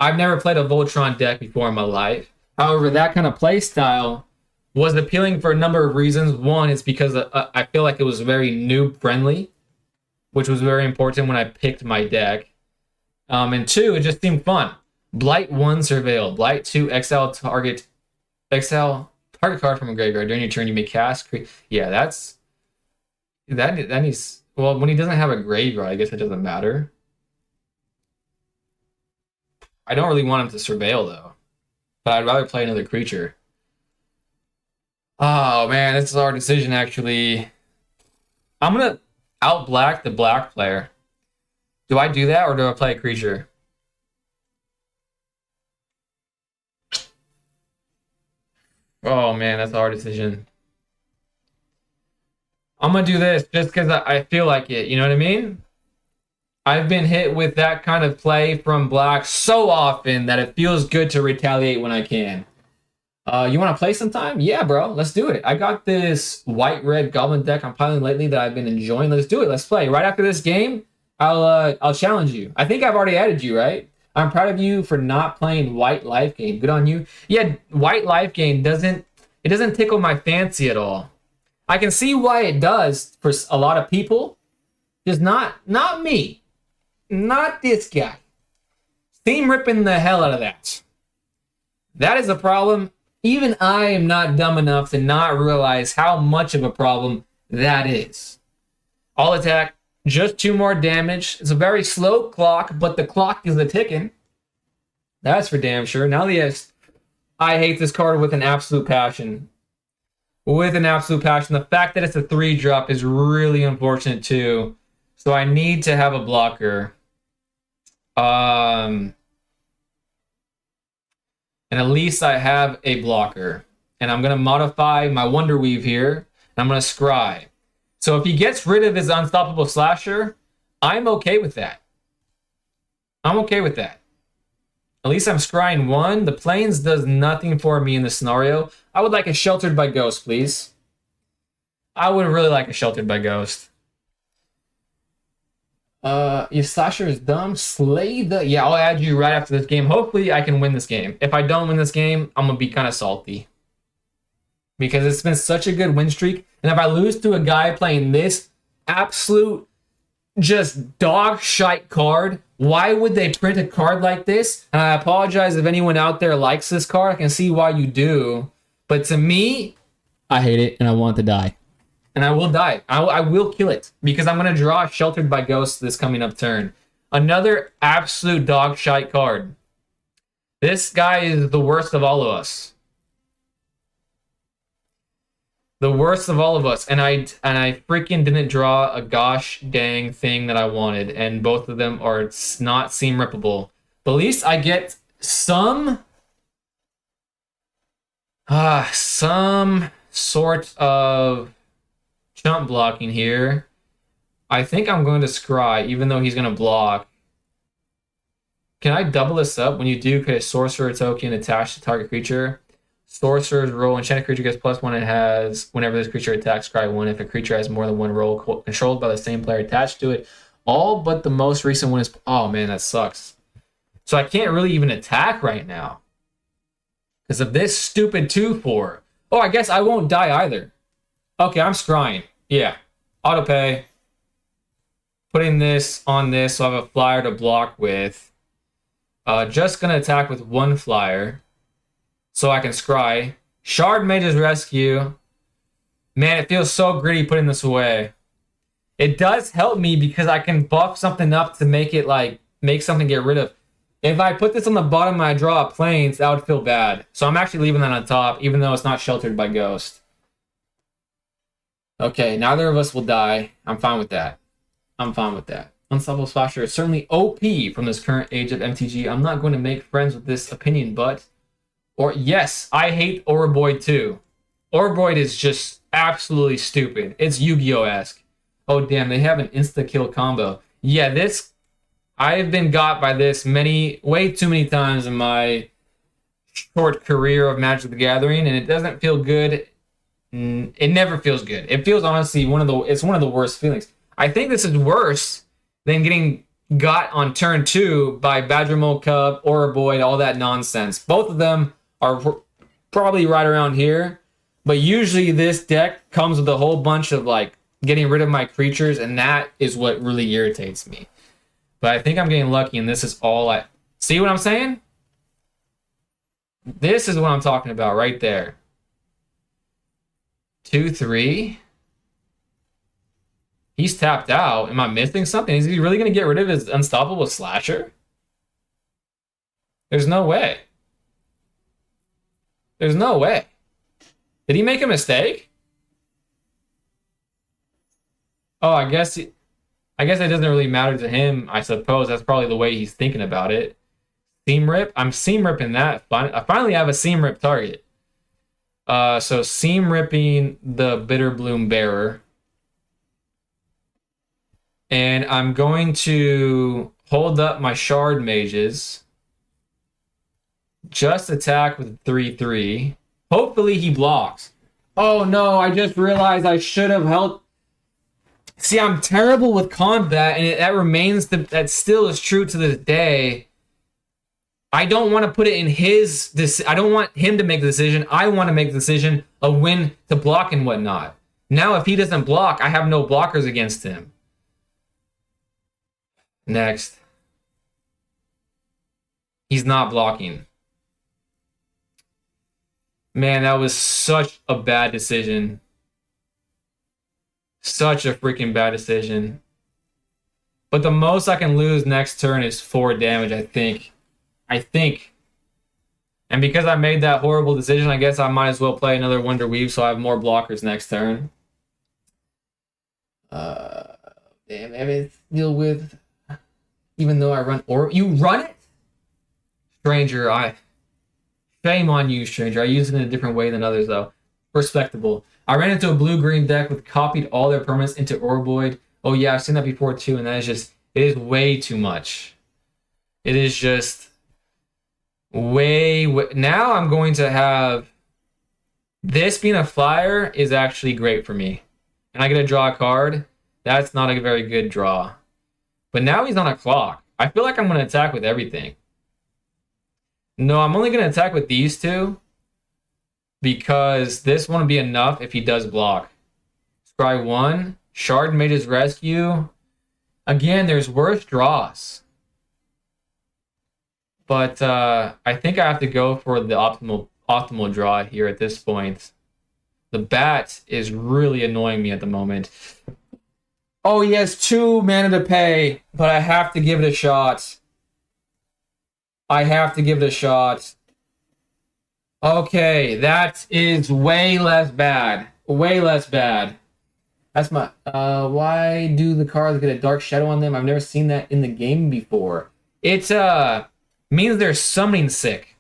I've never played a Voltron deck before in my life. However, that kind of play style was appealing for a number of reasons. One is because I feel like it was very noob friendly, which was very important when I picked my deck. And 2, it just seemed fun. Blight 1 Surveil. Blight 2 exile target card from a graveyard. During your turn, you may cast. Yeah, that needs. Well, when he doesn't have a graveyard, I guess it doesn't matter. I don't really want him to surveil though, but I'd rather play another creature. Oh man, this is our decision actually. I'm gonna out black the black player. Do I do that or do I play a creature? Oh man, that's a hard decision. I'm gonna do this just because I feel like it. You know what I mean? I've been hit with that kind of play from black so often that it feels good to retaliate when I can. You want to play sometime? Yeah, bro. Let's do it. I got this white-red goblin deck I'm piling lately that I've been enjoying. Let's do it. Let's play. Right after this game, I'll challenge you. I think I've already added you, right? I'm proud of you for not playing White Life Gain. Good on you. Yeah, White Life Gain doesn't tickle my fancy at all. I can see why it does for a lot of people. Just not me. Not this guy. Steam ripping the hell out of that. That is a problem. Even I am not dumb enough to not realize how much of a problem that is. All attack, just 2 more damage. It's a very slow clock, but the clock is a ticking. That's for damn sure. Now I hate this card with an absolute passion. With an absolute passion. The fact that it's a 3-drop is really unfortunate too. So I need to have a blocker. And at least I have a blocker. And I'm going to modify my Wonder Weave here. And I'm going to scry. So if he gets rid of his Unstoppable Slasher, I'm okay with that. I'm okay with that. At least I'm scrying 1. The Plains does nothing for me in this scenario. I would like a Sheltered by Ghost, please. I would really like a Sheltered by Ghost. Your Slasher is dumb. Slay the... Yeah, I'll add you right after this game. Hopefully, I can win this game. If I don't win this game, I'm going to be kind of salty. Because it's been such a good win streak. And if I lose to a guy playing this absolute just dog shite card, why would they print a card like this? And I apologize if anyone out there likes this card. I can see why you do. But to me, I hate it and I want it to die. And I will die. I will kill it because I'm going to draw Sheltered by Ghosts this coming up turn. Another absolute dog shite card. This guy is the worst of all of us. The worst of all of us. And I freaking didn't draw a gosh dang thing that I wanted. And both of them are not seem rippable. But at least I get some sort of chump blocking here. I think I'm going to scry, even though he's going to block. Can I double this up? When you do, could a sorcerer token attach to target creature? Sorcerer's roll. Enchanted creature gets +1 and has, whenever this creature attacks, scry 1. If a creature has more than 1 roll controlled by the same player attached to it, all but the most recent one is... Oh man, that sucks. So I can't really even attack right now. Because of this stupid 2/4. Oh, I guess I won't die either. Okay, I'm scrying. Yeah. Auto pay. Putting this on this so I have a flyer to block with. Just gonna attack with one flyer so I can scry. Shard Mage's Rescue. Man, it feels so gritty putting this away. It does help me because I can buff something up to make it like make something get rid of. If I put this on the bottom and I draw a Plains, that would feel bad. So I'm actually leaving that on top, even though it's not sheltered by Ghost. Okay, neither of us will die. I'm fine with that. I'm fine with that. Unstoppable Slasher is certainly OP from this current age of MTG. I'm not going to make friends with this opinion, but... Or yes, I hate Oroboid too. Oroboid is just absolutely stupid. It's Yu-Gi-Oh-esque. Oh damn, they have an insta-kill combo. Yeah, this... I've been got by this way too many times in my short career of Magic the Gathering, and it doesn't feel good. It never feels good. It feels honestly it's one of the worst feelings. I think this is worse than getting got on turn 2 by Badgermole Cub, Oroboid, all that nonsense. Both of them are probably right around here, but usually this deck comes with a whole bunch of like getting rid of my creatures, and that is what really irritates me. But I think I'm getting lucky, and this is all I... See what I'm saying? This is what I'm talking about right there. 2-3. He's tapped out. Am I missing something? Is he really going to get rid of his Unstoppable Slasher? There's no way. There's no way. Did he make a mistake? Oh, I guess it doesn't really matter to him, I suppose. That's probably the way he's thinking about it. Seam Rip? I'm Seam Ripping that. I finally have a Seam Rip target. So Seam Ripping the Bitterbloom Bearer. And I'm going to hold up my Shard Mages. Just attack with 3-3. Hopefully he blocks. Oh no, I just realized I should have held... See, I'm terrible with combat, and that still is true to this day. I don't want to put it in I don't want him to make the decision. I want to make the decision of when to block and whatnot. Now, if he doesn't block, I have no blockers against him. Next. He's not blocking. Man, that was such a bad decision. Such a freaking bad decision. But the most I can lose next turn is 4 damage, I think. And because I made that horrible decision, I guess I might as well play another Wonder Weave so I have more blockers next turn. Damn, I mean, deal with... Even though I run... You run it? Stranger, Shame on you, Stranger. I use it in a different way than others, though. Respectable. I ran into a blue-green deck with copied all their permanents into Oroboid. Oh yeah, I've seen that before too, and that is just... It is way too much. It is just... way... Now I'm going to have... This being a flyer is actually great for me. And I get to draw a card. That's not a very good draw. But now he's on a clock. I feel like I'm going to attack with everything. No, I'm only going to attack with these two. Because this won't be enough if he does block. Scry 1. Shard Mage's Rescue. Again, there's worse draws. But I think I have to go for the optimal draw here at this point. The bat is really annoying me at the moment. Oh, he has 2 mana to pay, but I have to give it a shot. I have to give it a shot. Okay, that is way less bad. Way less bad. That's my... why do the cards get a dark shadow on them? I've never seen that in the game before. It means they're summoning sick.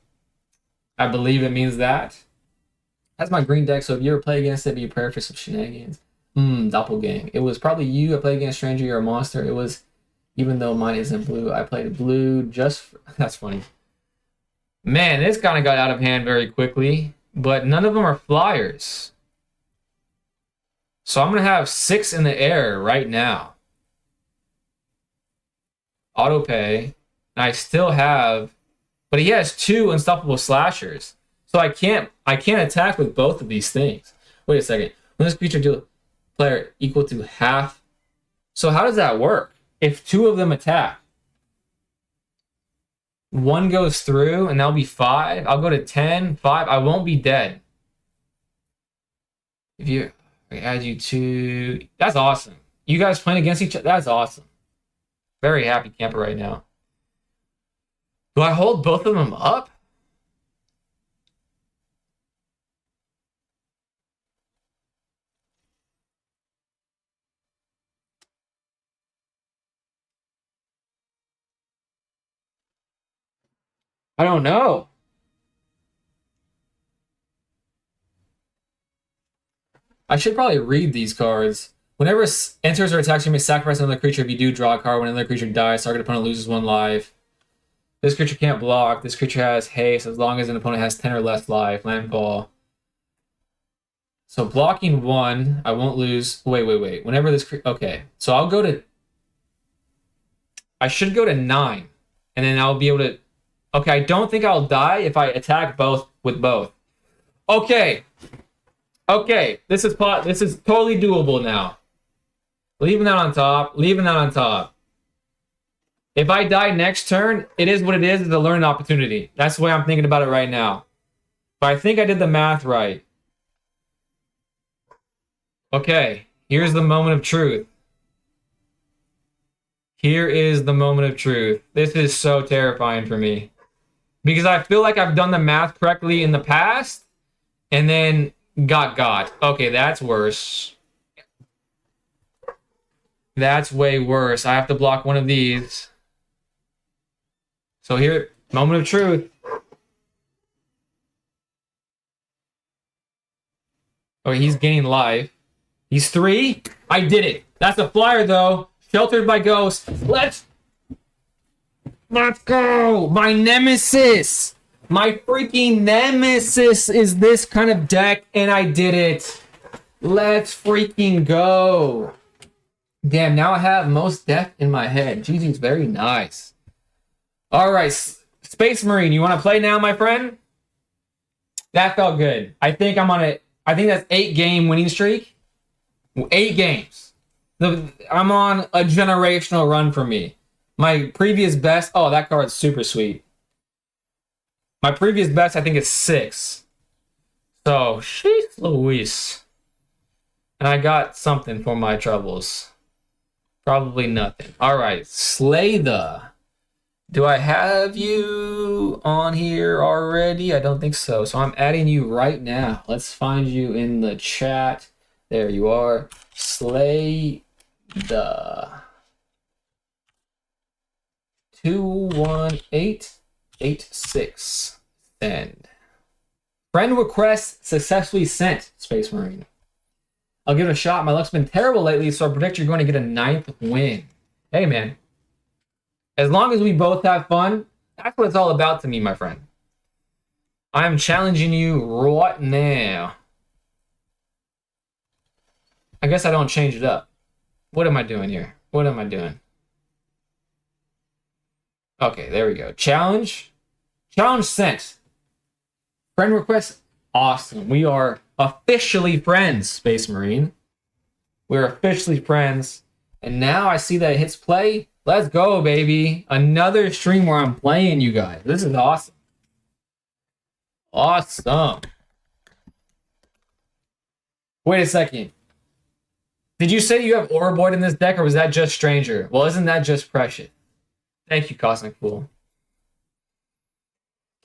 I believe it means that. That's my green deck, so if you ever play against it, be prepared for some shenanigans. Doppelgang. It was probably you. I played against Stranger. You're a monster. It was... Even though mine isn't blue, I played blue just... That's funny. Man, this kind of got out of hand very quickly, but none of them are flyers. So I'm going to have 6 in the air right now. Auto pay. And I still have... But he has 2 Unstoppable Slashers. So I can't attack with both of these things. Wait a second. When this creature deal player equal to half. So how does that work? If two of them attack, one goes through and that'll be 5. I'll go to 10, 5. I won't be dead. If you add you to, that's awesome. You guys playing against each other, that's awesome. Very happy camper right now. Do I hold both of them up? I don't know. I should probably read these cards. Whenever enters or attacks, you may sacrifice another creature. If you do, draw a card. When another creature dies, target opponent loses 1 life. This creature can't block. This creature has haste as long as an opponent has 10 or less life. Landfall. So blocking 1, I won't lose. Wait. Whenever this okay. So I'll go to. I should go to 9, and then I'll be able to. Okay, I don't think I'll die if I attack both with both. Okay. This is totally doable now. Leaving that on top. If I die next turn, it is what it is. It's a learning opportunity. That's the way I'm thinking about it right now. But I think I did the math right. Okay, here's the moment of truth. Here is the moment of truth. This is so terrifying for me. Because I feel like I've done the math correctly in the past, and then got. Okay, that's worse. That's way worse. I have to block one of these. So here, moment of truth. Oh, he's gaining life. He's 3. I did it. That's a flyer, though. Sheltered by Ghost. Let's go. My nemesis. My freaking nemesis is this kind of deck, and I did it. Let's freaking go. Damn, now I have most death in my head. GG's very nice. All right, Space Marine, you want to play now, my friend? That felt good. I think I'm on it. I think that's 8-game winning streak. 8 games. I'm on a generational run for me. My previous best. Oh, that card's super sweet. My previous best, I think, is 6. So, sheesh, Luis. And I got something for my troubles. Probably nothing. All right, Slay the. Do I have you on here already? I don't think so. So I'm adding you right now. Let's find you in the chat. There you are. Slay the 21886. Send. Friend request successfully sent, Space Marine. I'll give it a shot. My luck's been terrible lately, so I predict you're going to get a 9th win. Hey, man. As long as we both have fun, that's what it's all about to me, my friend. I'm challenging you right now. I guess I don't change it up. What am I doing here? What am I doing? Okay, there we go. Challenge. Challenge sent. Friend request. Awesome. We are officially friends, Space Marine. We're officially friends. And now I see that it hits play. Let's go, baby. Another stream where I'm playing you guys. This is awesome. Awesome. Wait a second. Did you say you have Overboard in this deck, or was that just Stranger? Well, isn't that just Precious? Thank you, Cosmic Fool.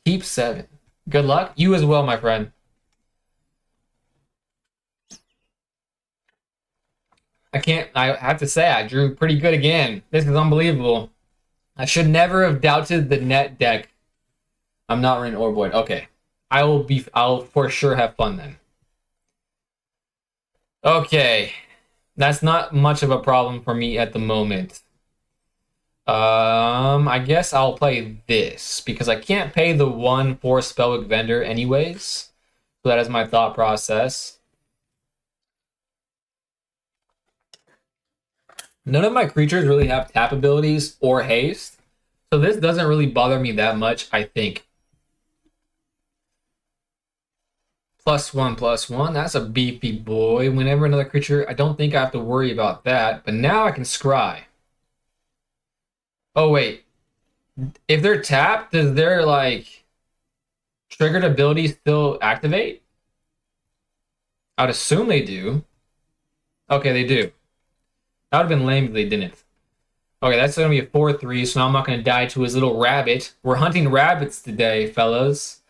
Keep 7. Good luck. You as well, my friend. I have to say, I drew pretty good again. This is unbelievable. I should never have doubted the net deck. I'm not running Orboid. Okay. I'll for sure have fun then. Okay. That's not much of a problem for me at the moment. I guess I'll play this because I can't pay the 1 for Spellbook Vendor anyways. So that is my thought process. None of my creatures really have tap abilities or haste. So this doesn't really bother me that much, I think. +1/+1. That's a beefy boy. Whenever another creature, I don't think I have to worry about that. But now I can scry. Oh wait, if they're tapped, does their like triggered ability still activate? I'd assume they do. Okay, they do. That would have been lame if they didn't. Okay, that's gonna be a 4/3, so now I'm not gonna die to his little rabbit. We're hunting rabbits today, fellas.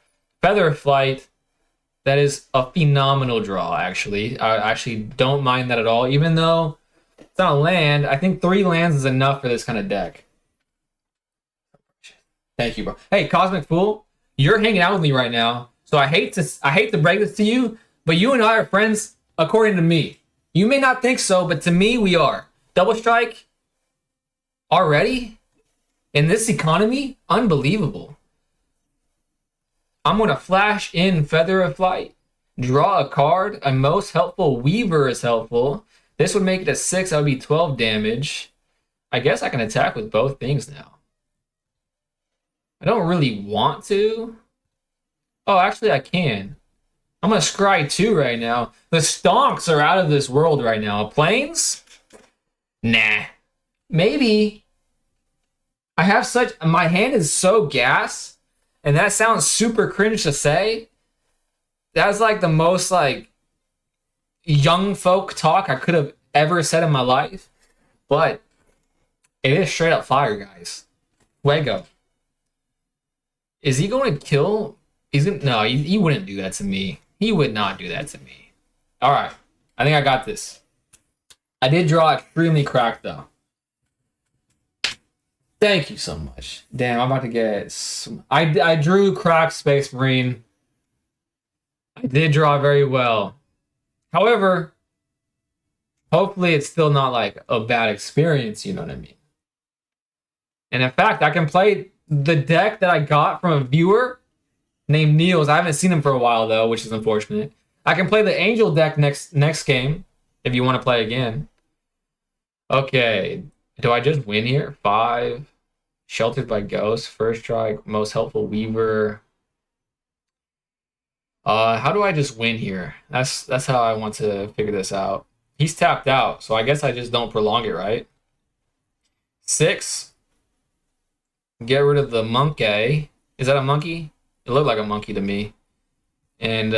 Feather Flight. That is a phenomenal draw, actually. I actually don't mind that at all. Even though it's not a land, I think 3 lands is enough for this kind of deck. Thank you, bro. Hey, Cosmic Fool, you're hanging out with me right now, so I hate to break this to you, but you and I are friends according to me. You may not think so, but to me, we are. Double Strike already in this economy, unbelievable. I'm going to flash in Feather of Flight, draw a card. A Most Helpful Weaver is helpful. This would make it a 6. That would be 12 damage. I guess I can attack with both things now. I don't really want to. Oh, actually I can. I'm going to scry 2 right now. The stonks are out of this world right now. Planes? Nah. Maybe. I have such... My hand is so gas. And that sounds super cringe to say. That's like the most like young folk talk I could have ever said in my life. But it is straight up fire, guys. Fuego. Is he going to kill? No, he wouldn't do that to me. He would not do that to me. All right. I think I got this. I did draw extremely cracked though. Thank you so much. Damn, I'm about to get some... I drew cracked Space Marine. I did draw very well. However, hopefully it's still not like a bad experience, you know what I mean? And in fact, I can play the deck that I got from a viewer named Niels. I haven't seen him for a while though, which is unfortunate. I can play the Angel deck next game if you want to play again. Okay. Do I just win here? 5. Sheltered by Ghost. First Strike. Most Helpful Weaver. How do I just win here? That's how I want to figure this out. He's tapped out, so I guess I just don't prolong it, right? 6. Get rid of the monkey. Is that a monkey? It looked like a monkey to me. And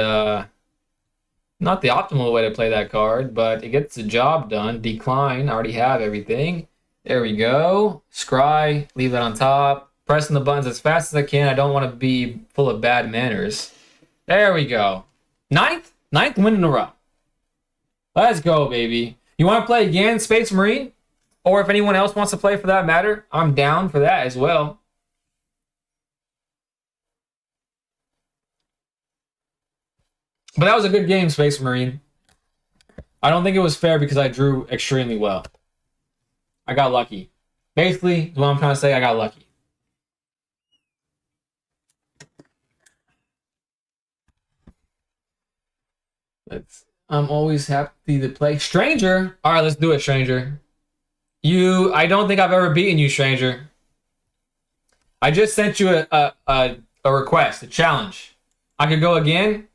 not the optimal way to play that card, but it gets the job done. Decline. I already have everything. There we go. Scry. Leave that on top. Pressing the buttons as fast as I can. I don't want to be full of bad manners. There we go. Ninth win in a row. Let's go, baby. You want to play again, Space Marine? Or if anyone else wants to play for that matter, I'm down for that as well. But that was a good game, Space Marine. I don't think it was fair because I drew extremely well. I got lucky. Basically, what I'm trying to say, I got lucky. I'm always happy to play. Stranger! Alright, let's do it, Stranger. I don't think I've ever beaten you, Stranger. I just sent you a request, a challenge. I could go again.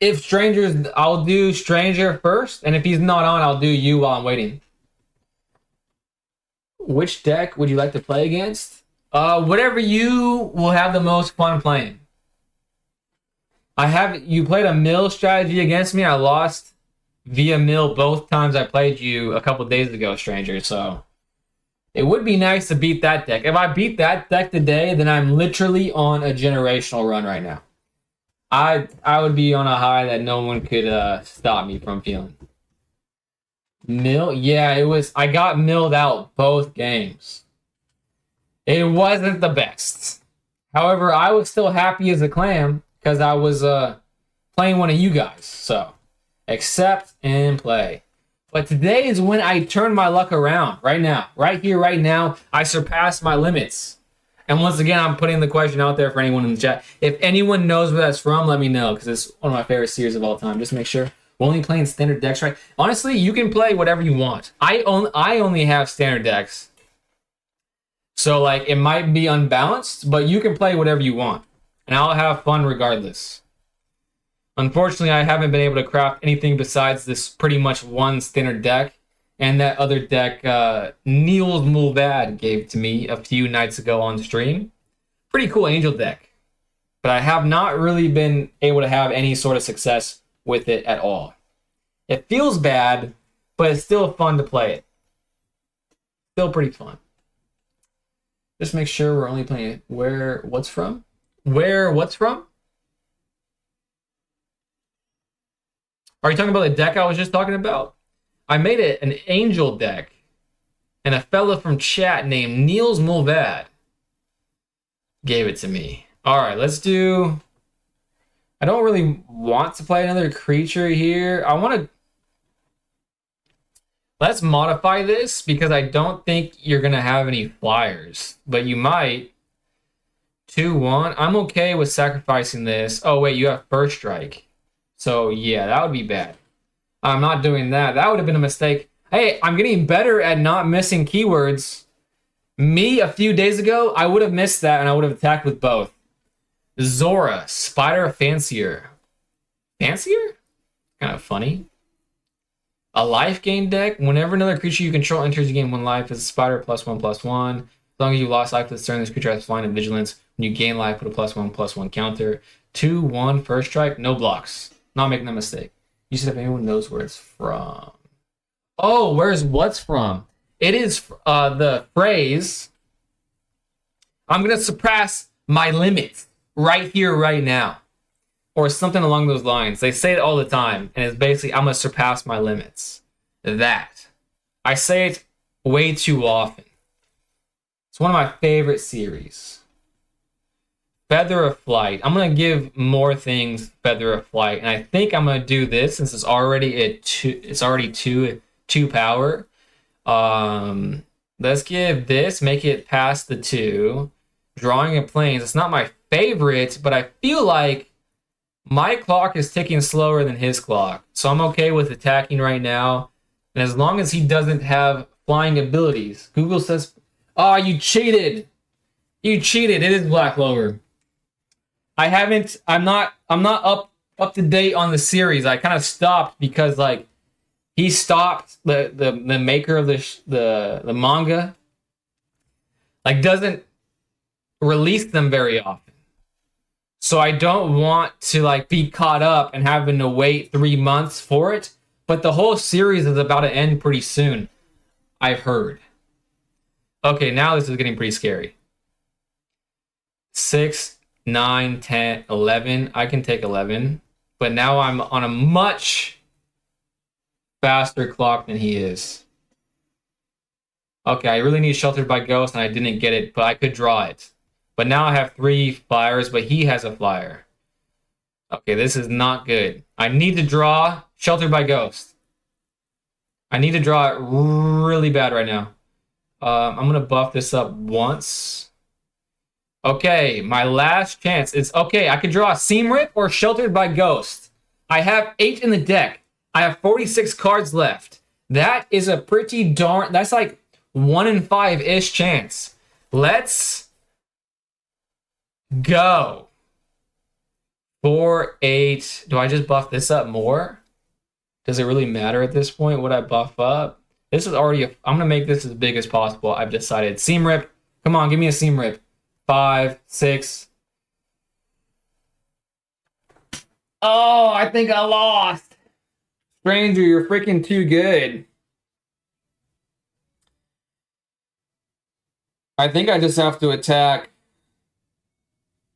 If Stranger's, I'll do Stranger first, and if he's not on, I'll do you while I'm waiting. Which deck would you like to play against? Whatever you will have the most fun playing. You played a mill strategy against me. I lost via mill both times I played you a couple days ago, Stranger. So it would be nice to beat that deck. If I beat that deck today, then I'm literally on a generational run right now. I would be on a high that no one could stop me from feeling. Mill? Yeah, it was. I got milled out both games. It wasn't the best. However, I was still happy as a clam because I was playing one of you guys. So, accept and play. But today is when I turn my luck around. Right now. Right here, right now. I surpassed my limits. And once again, I'm putting the question out there for anyone in the chat. If anyone knows where that's from, let me know. Because it's one of my favorite series of all time. Just make sure. We're only playing standard decks, right? Honestly, you can play whatever you want. I only have standard decks. So, like, it might be unbalanced, but you can play whatever you want. And I'll have fun regardless. Unfortunately, I haven't been able to craft anything besides this pretty much one standard deck. And that other deck Niels Mulvad gave to me a few nights ago on stream. Pretty cool angel deck. But I have not really been able to have any sort of success with it at all. It feels bad, but it's still fun to play it. Still pretty fun. Just make sure we're only playing what's from? What's from? Are you talking about the deck I was just talking about? I made it an angel deck. And a fella from chat named Niels Mulvad gave it to me. Alright, let's do... I don't really want to play another creature here. I want to... Let's modify this because I don't think you're going to have any flyers. But you might. 2-1. I'm okay with sacrificing this. Oh, wait, you have first strike. So, yeah, that would be bad. I'm not doing that. That would have been a mistake. Hey, I'm getting better at not missing keywords. Me, a few days ago, I would have missed that and I would have attacked with both. Zora, Spider Fancier. Fancier? Kind of funny. A life gain deck. Whenever another creature you control enters, you gain 1 life. As a spider, +1/+1. As long as you lost life this turn, this creature has flying and vigilance. When you gain life, put a +1/+1 counter. 2-1 first strike, no blocks. Not making that mistake. You said if anyone knows where it's from. Oh, where's what's from? It is the phrase, I'm going to surpass my limit right here, right now. Or something along those lines. They say it all the time. And it's basically, I'm going to surpass my limits. That. I say it way too often. It's one of my favorite series. Feather of Flight. I'm going to give more things Feather of Flight. And I think I'm going to do this since it's already two power. Let's give this, make it past the 2. Drawing of Plains. It's not my favorite, but I feel like my clock is ticking slower than his clock. So I'm okay with attacking right now. And as long as he doesn't have flying abilities. Google says, oh, you cheated. You cheated. It is Black Clover. I'm not up to date on the series. I kind of stopped because like he stopped the maker of the manga like doesn't release them very often. So I don't want to like be caught up and having to wait 3 months for it. But the whole series is about to end pretty soon, I've heard. Okay, now this is getting pretty scary. 6, 9, 10, 11. I can take 11. But now I'm on a much faster clock than he is. Okay, I really need Sheltered by Ghost, and I didn't get it, but I could draw it. But now I have 3 flyers, but he has a flyer. Okay, this is not good. I need to draw Sheltered by Ghost. I need to draw it really bad right now. I'm going to buff this up once. Okay, my last chance. It's okay, I can draw a Seam Rip or Sheltered by Ghost. I have 8 in the deck. I have 46 cards left. That is a pretty darn... That's like 1 in 5-ish chance. Let's go. 4, 8. Do I just buff this up more? Does it really matter at this point what I buff up? This is already... I'm going to make this as big as possible. I've decided. Seam Rip. Come on, give me a Seam Rip. 5, 6. Oh, I think I lost. Stranger, you're freaking too good. I think I just have to attack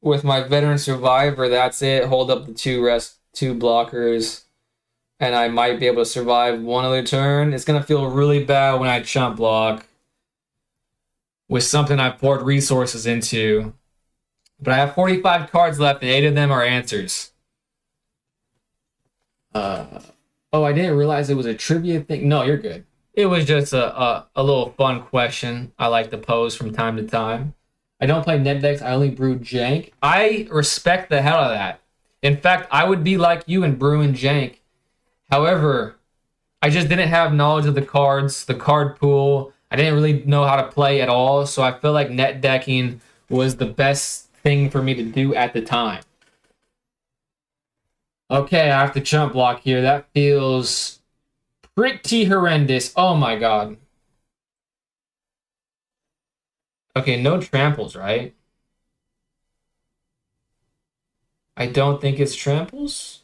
with my Veteran Survivor. That's it. Hold up the 2 blockers. And I might be able to survive one other turn. It's going to feel really bad when I chump block with something I've poured resources into. But I have 45 cards left, and 8 of them are answers. Oh, I didn't realize it was a trivia thing. No, you're good. It was just a little fun question I like to pose from time to time. I don't play net decks. I only brew jank. I respect the hell out of that. In fact, I would be like you and brew in jank. However, I just didn't have knowledge of the cards, the card pool. I didn't really know how to play at all. So I feel like net decking was the best thing for me to do at the time. Okay, I have to chump block here. That feels pretty horrendous. Oh my god. Okay, no tramples, right? I don't think it's tramples.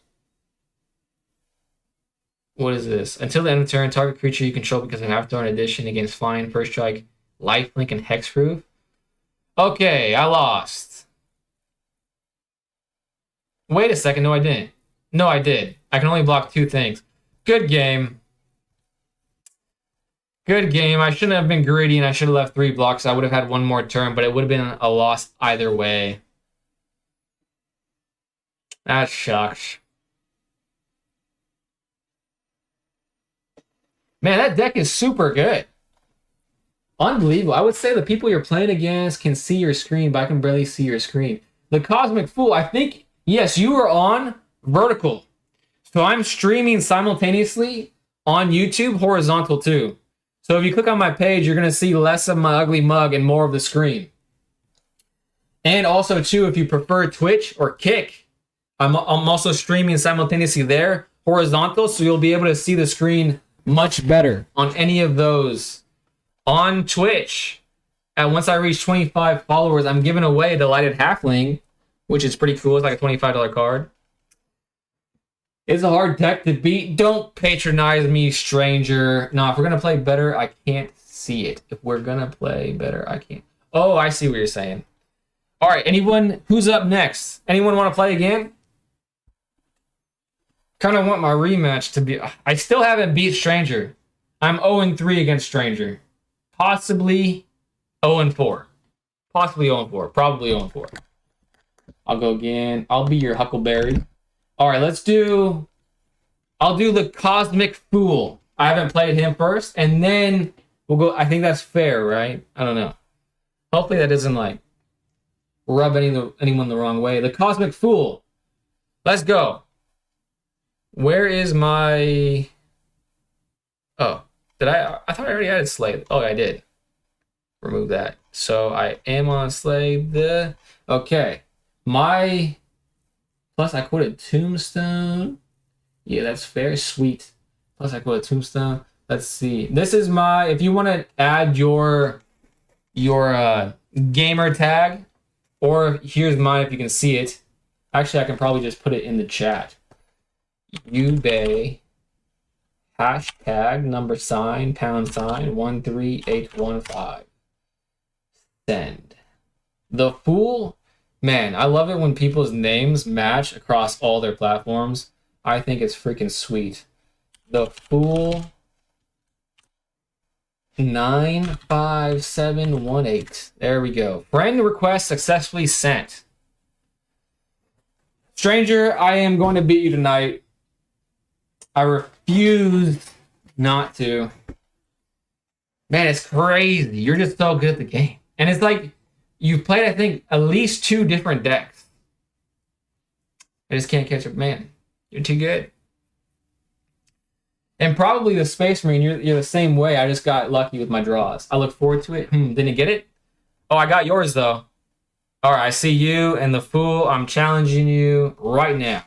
What is this? Until the end of the turn, target creature you control because of half thrown addition against flying, first strike, lifelink, and hexproof. Okay, I lost. Wait a second. No, I didn't. No, I did. I can only block two things. Good game. Good game. I shouldn't have been greedy and I should have left 3 blocks. I would have had one more turn, but it would have been a loss either way. That sucks. Man, that deck is super good. Unbelievable. I would say the people you're playing against can see your screen, but I can barely see your screen. The Cosmic Fool, I think, yes, you are on vertical. So I'm streaming simultaneously on YouTube, horizontal too. So if you click on my page, you're going to see less of my ugly mug and more of the screen. And also, too, if you prefer Twitch or Kick, I'm also streaming simultaneously there, horizontal, so you'll be able to see the screen much better on any of those. On Twitch, and once I reach 25 followers, I'm giving away a Delighted Halfling, which is pretty cool. It's like a $25 card. It's a hard deck to beat. Don't patronize me, stranger. No, if we're going to play better, I can't see it. If we're going to play better, I can't. Oh, I see what you're saying. All right, anyone who's up next? Anyone want to play again? Kind of want my rematch to be... I still haven't beat Stranger. I'm 0-3 against Stranger. Possibly 0-4. Possibly 0-4. Probably 0-4. I'll go again. I'll be your Huckleberry. All right, let's do... I'll do the Cosmic Fool. I haven't played him first, and then we'll go... I think that's fair, right? I don't know. Hopefully that doesn't, like, rub anyone the wrong way. The Cosmic Fool. Let's go. Where is my... Oh, did I thought I already added Slay. Oh, I did. Remove that. So I am on Slay. Okay. My... Plus I quoted Tombstone. Yeah, that's fair. Sweet. Plus I quoted Tombstone. Let's see. This is my... If you want to add your gamer tag, or here's mine if you can see it. Actually, I can probably just put it in the chat. Ubay hashtag #, 13815. Send. The Fool, man, I love it when people's names match across all their platforms. I think it's freaking sweet. The Fool 95718. There we go. Friend request successfully sent. Stranger, I am going to beat you tonight. I refuse not to. Man, it's crazy. You're just so good at the game. And it's like you've played, I think, at least 2 different decks. I just can't catch up. Man, you're too good. And probably the Space Marine, you're the same way. I just got lucky with my draws. I look forward to it. Didn't get it? Oh, I got yours, though. All right, I see you and the Fool. I'm challenging you right now.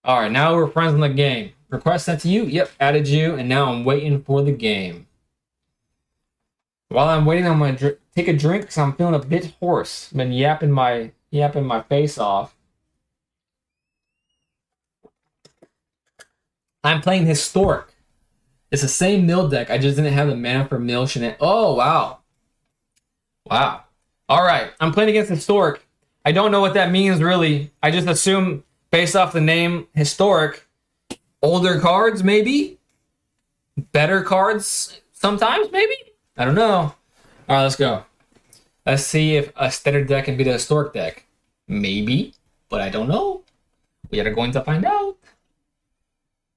All right, now we're friends in the game. Request sent to you. Yep, added you, and now I'm waiting for the game. While I'm waiting, I'm gonna take a drink because I'm feeling a bit hoarse. Been yapping my face off. I'm playing Historic. It's the same mill deck. I just didn't have the mana for mill shenanigans. Oh wow, wow. All right, I'm playing against Historic. I don't know what that means really. I just assume, based off the name Historic, older cards maybe, better cards sometimes maybe. I don't know. All right, let's go. Let's see if a standard deck can beat a Historic deck. Maybe, but I don't know. We are going to find out.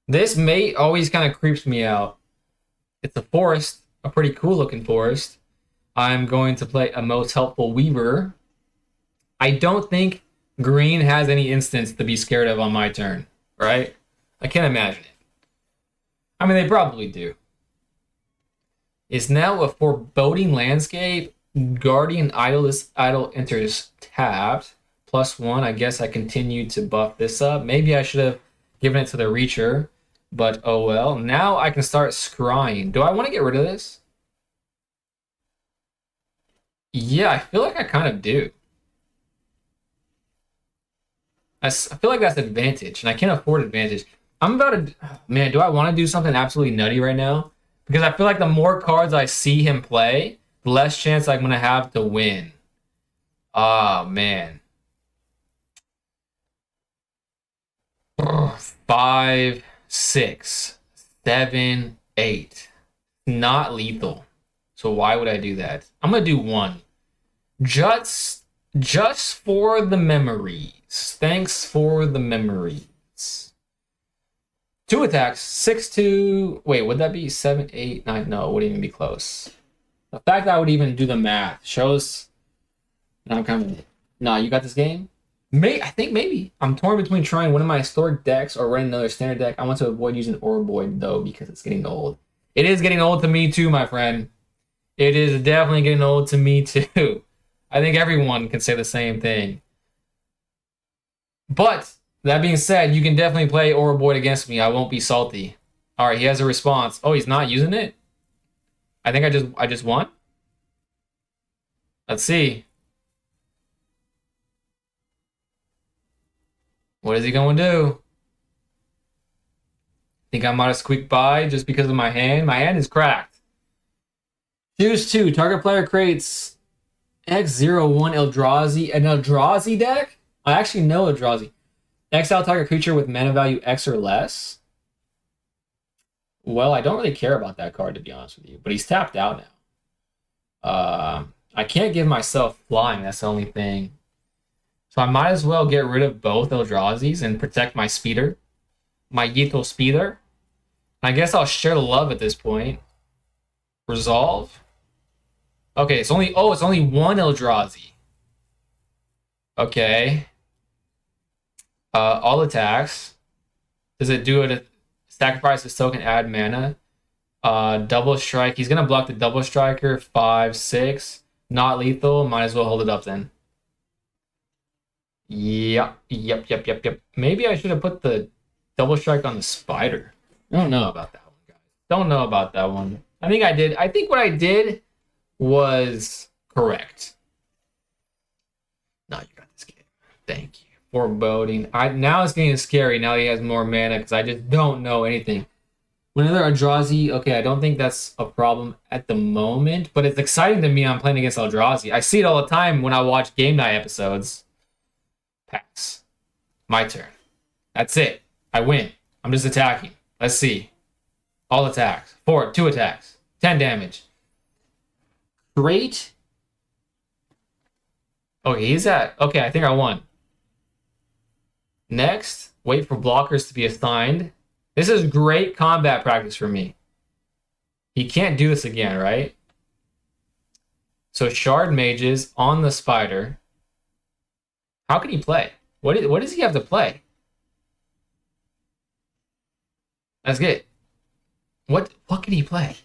This mate always kind of creeps me out. It's a forest, a pretty cool looking forest. I'm going to play a Most Helpful Weaver. I don't think green has any instants to be scared of on my turn, right? I can't imagine it. I mean, they probably do. It's now a Foreboding Landscape. Guardian Idol. This idol enters tapped. +1. I guess I continue to buff this up. Maybe I should have given it to the Reacher, but oh well. Now I can start scrying. Do I want to get rid of this? Yeah, I feel like I kind of do. I feel like that's advantage, and I can't afford advantage. I'm about to... Man, do I want to do something absolutely nutty right now? Because I feel like the more cards I see him play, the less chance I'm going to have to win. Oh, man. 5, 6, 7, 8. Not lethal. So why would I do that? I'm going to do 1. Just for the memories. Thanks for the memories. 2 attacks. 6 to... Wait, would that be 7, 8, 9? No, it wouldn't even be close. The fact that I would even do the math shows... I'm kind of... Nah, you got this game? I think maybe. I'm torn between trying one of my historic decks or running another standard deck. I want to avoid using Orboid, though, because it's getting old. It is getting old to me, too, my friend. It is definitely getting old to me, too. I think everyone can say the same thing. But, that being said, you can definitely play Orboid against me. I won't be salty. Alright, he has a response. Oh, he's not using it? I think I just won? Let's see. What is he going to do? Think I might have squeaked by just because of my hand? My hand is cracked. Choose 2. Target player creates X01 Eldrazi. An Eldrazi deck? I actually know Eldrazi. Exile target creature with mana value X or less. Well, I don't really care about that card, to be honest with you. But he's tapped out now. I can't give myself flying. That's the only thing. So I might as well get rid of both Eldrazi's and protect my speeder. My Yito speeder. I guess I'll share the love at this point. Resolve. Okay, it's only... Oh, it's only 1 Eldrazi. Okay. All attacks. Does it do it? Sacrifice this token, add mana. Double strike. He's going to block the double striker. 5, 6. Not lethal. Might as well hold it up then. Yep. Maybe I should have put the double strike on the spider. I don't know about that one, guys. Don't know about that one. I think I did. I think what I did was correct. No, you got this game. Thank you. Foreboding. Now it's getting scary now he has more mana because I just don't know anything. Whenever Eldrazi, okay, I don't think that's a problem at the moment, but it's exciting to me I'm playing against Eldrazi. I see it all the time when I watch game night episodes. Pass. My turn. That's it. I win. I'm just attacking. Let's see. All attacks. 2 attacks. 10 damage. Great. Okay, he's at... Okay, I think I won. Next, wait for blockers to be assigned. This is great combat practice for me. He can't do this again, right? So Shard Mages on the spider. How can he play? What does he have to play? That's good. What can he play?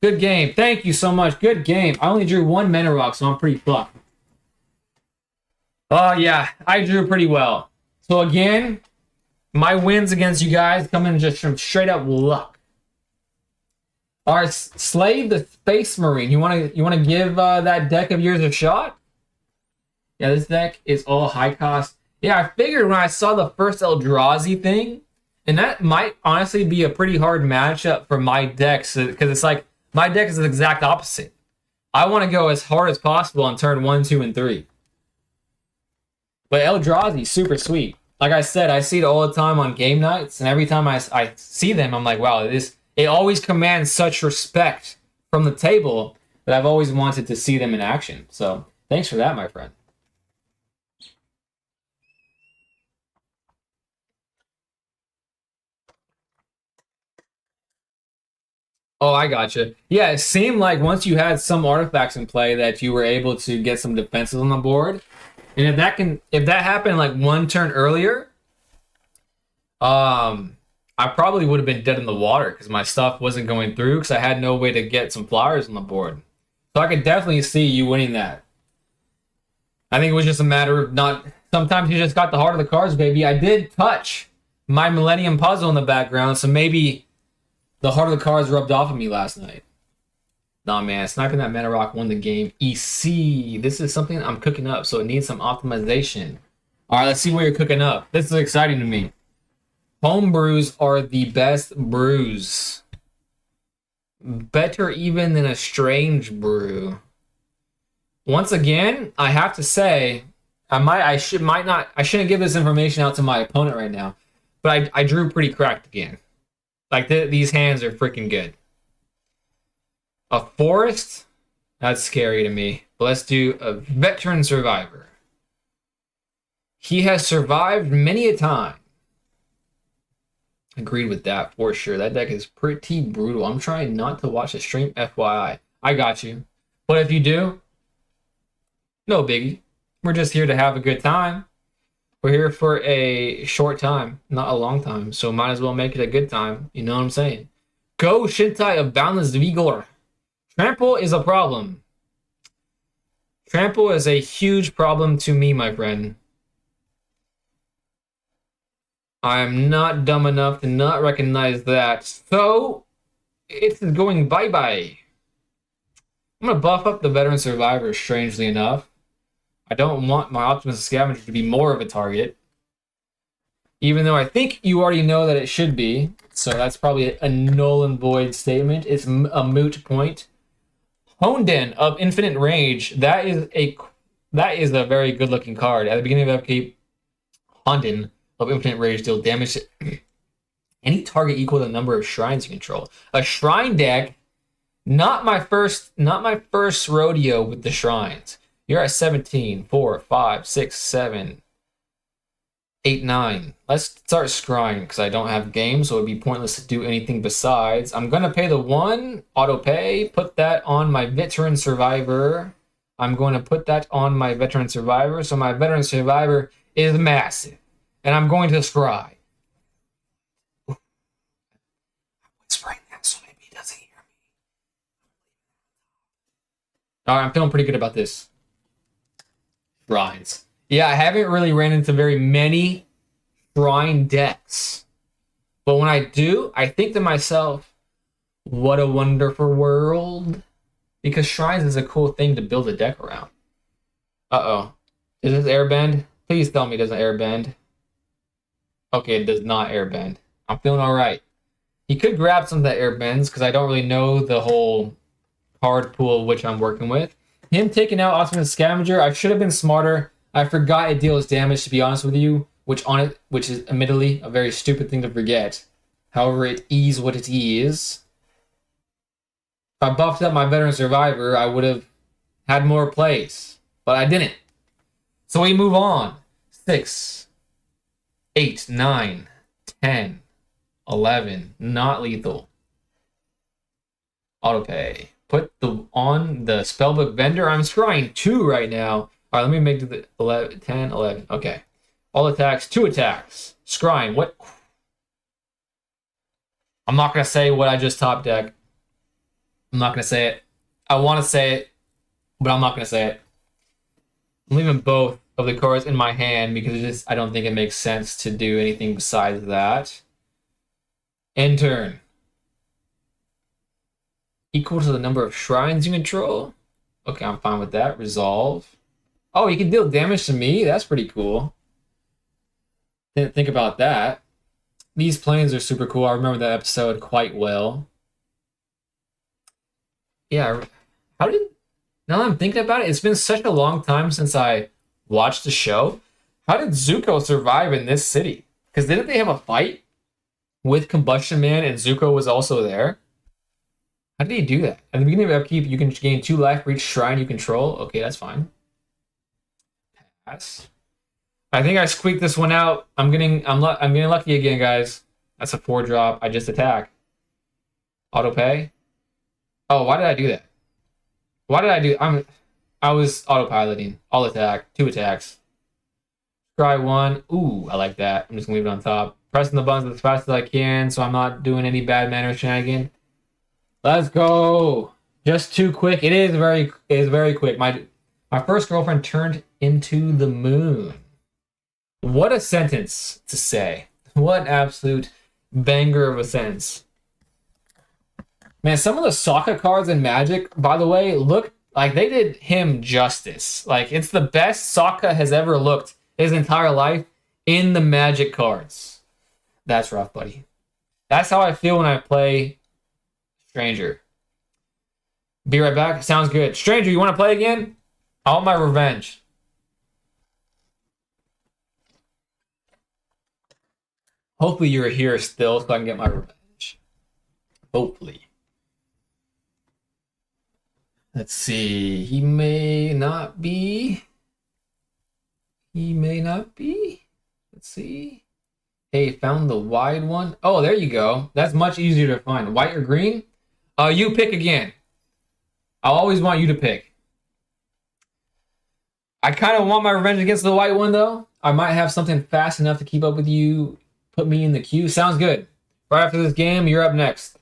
Good game. Thank you so much. Good game. I only drew 1 mana rock, so I'm pretty fucked. Oh yeah, I drew pretty well. So again, my wins against you guys come in just from straight up luck. All right, Slave the Space Marine. You want to give that deck of yours a shot? Yeah, this deck is all high cost. Yeah, I figured when I saw the first Eldrazi thing, and that might honestly be a pretty hard matchup for my decks, because it's like, my deck is the exact opposite. I want to go as hard as possible on turn 1, 2, and 3. But Eldrazi, super sweet. Like I said, I see it all the time on game nights, and every time I see them, I'm like, wow, it always commands such respect from the table that I've always wanted to see them in action. So, thanks for that, my friend. Oh, I gotcha. Yeah, it seemed like once you had some artifacts in play that you were able to get some defenses on the board. And if that happened like 1 turn earlier, I probably would have been dead in the water because my stuff wasn't going through because I had no way to get some flowers on the board. So I could definitely see you winning that. I think it was just a matter of not Sometimes you just got the heart of the cards, baby. I did touch my Millennium Puzzle in the background, so maybe the heart of the cards rubbed off of me last night. Nah, man, sniping that Mana Rock won the game. EC. This is something I'm cooking up, so it needs some optimization. All right, let's see what you're cooking up. This is exciting to me. Home brews are the best brews. Better even than a strange brew. Once again, I have to say, I shouldn't give this information out to my opponent right now, but I drew pretty cracked again. Like these hands are freaking good. A forest, that's scary to me. But let's do a veteran survivor. He has survived many a time. Agreed with that for sure. That deck is pretty brutal. I'm trying not to watch the stream, FYI. I got you. But if you do, no biggie. We're just here to have a good time. We're here for a short time, not a long time. So might as well make it a good time. You know what I'm saying? Go Shintai of Boundless Vigor. Trample is a problem. Trample is a huge problem to me, my friend. I am not dumb enough to not recognize that. So, it's going bye-bye. I'm going to buff up the Veteran Survivor, strangely enough. I don't want my Optimus Scavenger to be more of a target. Even though I think you already know that it should be. So that's probably a null and void statement. It's a moot point. Honden of Infinite Rage. That is a very good looking card. At the beginning of upkeep, Honden of Infinite Rage deal damage to any target equal to the number of shrines you control. A shrine deck, not my first rodeo with the shrines. You're at 17, 4, 5, 6, 7, 8, 9. Let's start scrying because I don't have games, so it'd be pointless to do anything besides. I'm gonna pay the 1, auto pay, put that on my Veteran Survivor. I'm going to put that on my Veteran Survivor, so my Veteran Survivor is massive. And I'm going to scry. I'm whispering that so maybe he doesn't hear me. Alright, I'm feeling pretty good about this. Shrines. Yeah, I haven't really ran into very many shrine decks. But when I do, I think to myself, what a wonderful world. Because shrines is a cool thing to build a deck around. Uh-oh. Does this airbend? Please tell me it doesn't airbend. Okay, it does not airbend. I'm feeling alright. He could grab some that airbends, because I don't really know the whole card pool which I'm working with. Him taking out Optimus Scavenger, I should have been smarter. I forgot it deals damage, to be honest with you, which is admittedly a very stupid thing to forget. However, it is what it is. If I buffed up my Veteran Survivor, I would have had more plays, but I didn't. So we move on. 6, 8, 9, 10, 11. Not lethal. Autopay. Put on the Spellbook Vendor. I'm scrying 2 right now. All right, let me make the 11, 10, 11. Okay. All attacks, 2 attacks. Scrying. What? I'm not going to say what I just top deck. I'm not going to say it. I want to say it, but I'm not going to say it. I'm leaving both of the cards in my hand because I don't think it makes sense to do anything besides that. End turn. Equal to the number of shrines you control. Okay, I'm fine with that. Resolve. Oh, you can deal damage to me? That's pretty cool. Didn't think about that. These planes are super cool. I remember that episode quite well. Yeah, now that I'm thinking about it, it's been such a long time since I watched the show. How did Zuko survive in this city? Because didn't they have a fight with Combustion Man and Zuko was also there? How did he do that? At the beginning of upkeep, you can gain 2 life for each shrine you control. Okay, that's fine. Pass. I think I squeaked this one out. I'm getting lucky again, guys. That's a 4-drop. I just attack. Auto pay. Oh, why did I do that? Why did I do? I was autopiloting. All attack. 2 attacks. Scry 1. Ooh, I like that. I'm just gonna leave it on top. Pressing the buttons as fast as I can, so I'm not doing any bad manner shenanigans. Let's go. Just too quick. It is very quick. My first girlfriend turned into the moon. What a sentence to say. What an absolute banger of a sentence. Man, some of the Sokka cards in Magic, by the way, look like they did him justice. Like, it's the best Sokka has ever looked his entire life in the Magic cards. That's rough, buddy. That's how I feel when I play Stranger. Be right back. Sounds good. Stranger, you want to play again? I want my revenge. Hopefully you're here still so I can get my revenge. Hopefully. Let's see. He may not be. Let's see. Hey, found the wide one. Oh, there you go. That's much easier to find. White or green? You pick again. I'll always want you to pick. I kind of want my revenge against the white one, though. I might have something fast enough to keep up with you. Put me in the queue. Sounds good. Right after this game, you're up next.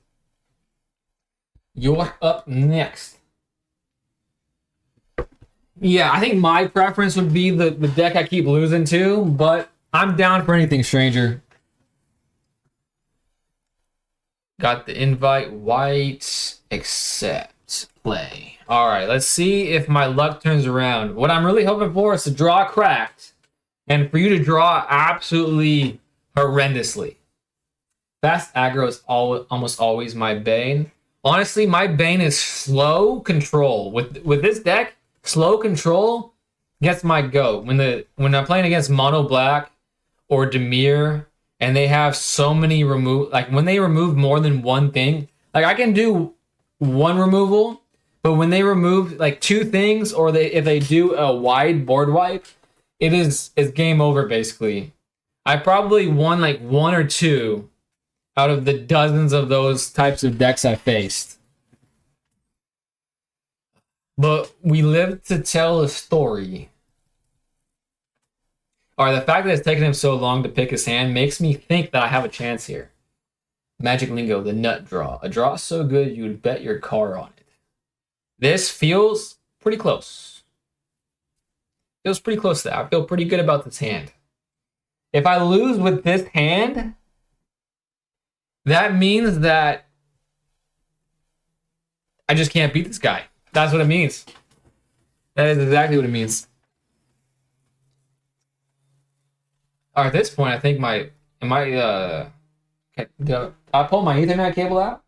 You're up next. Yeah, I think my preference would be the deck I keep losing to, but I'm down for anything, Stranger. Got the invite. White. Accept. Play. All right, let's see if my luck turns around. What I'm really hoping for is to draw cracked and for you to draw absolutely horrendously. Fast aggro is almost always my bane. Honestly, my bane is slow control. With this deck, slow control gets my goat. When I'm playing against mono black or Dimir, and they have so many when they remove more than one thing, like I can do one removal, but when they remove like two things, or if they do a wide board wipe, it's game over basically. I probably won like one or two out of the dozens of those types of decks I faced. But we live to tell a story. Alright, the fact that it's taken him so long to pick his hand makes me think that I have a chance here. Magic Lingo, the nut draw. A draw so good you would bet your car on it. This feels pretty close. Feels pretty close to that. I feel pretty good about this hand. If I lose with this hand, that means that I just can't beat this guy. That's what it means. That is exactly what it means. All right, at this point, I think did I pull my Ethernet cable out?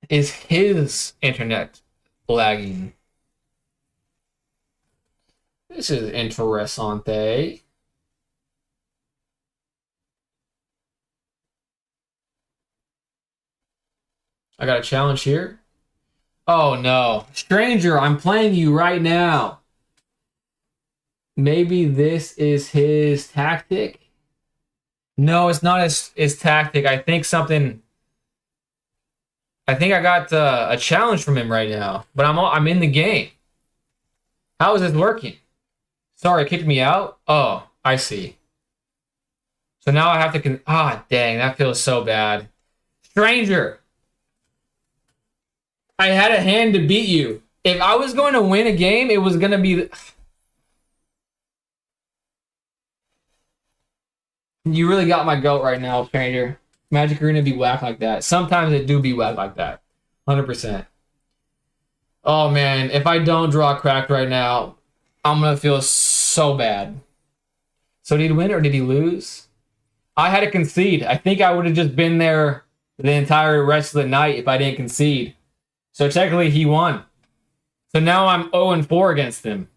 Is his internet lagging? This is interessante. I got a challenge here. Oh no. Stranger, I'm playing you right now. Maybe this is his tactic? No, it's not his tactic. I think I got a challenge from him right now, but I'm in the game. How is this working? Sorry, it kicked me out? Oh, I see. So now I have to... dang, that feels so bad. Stranger! I had a hand to beat you. If I was going to win a game, it was going to be... You really got my goat right now, Stranger. Magic Arena be whack like that. Sometimes it do be whack like that. 100%. Oh, man. If I don't draw cracked right now, I'm going to feel so bad. So did he win or did he lose? I had to concede. I think I would have just been there the entire rest of the night if I didn't concede. So technically he won. So now I'm 0-4 against him.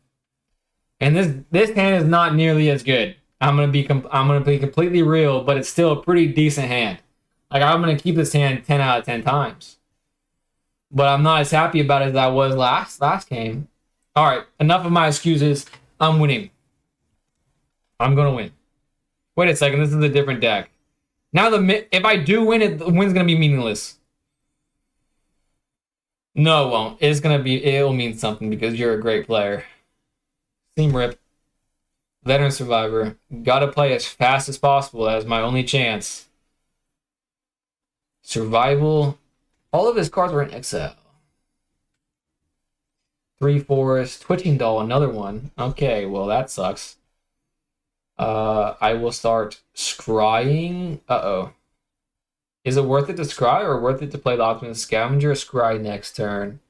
And this hand is not nearly as good. I'm gonna be completely real, but it's still a pretty decent hand. Like I'm gonna keep this hand 10 out of 10 times. But I'm not as happy about it as I was last game. All right, enough of my excuses. I'm winning. I'm gonna win. Wait a second, this is a different deck. Now if I do win it, the win's gonna be meaningless. No, it won't. It'll mean something because you're a great player. Team Rip. Veteran Survivor. Gotta play as fast as possible. That is my only chance. Survival. All of his cards were in exile. 3 Forest, Twitching Doll, another one. Okay, well that sucks. I will start scrying. Uh-oh. Is it worth it to scry or worth it to play the Optimus Scavenger or scry next turn?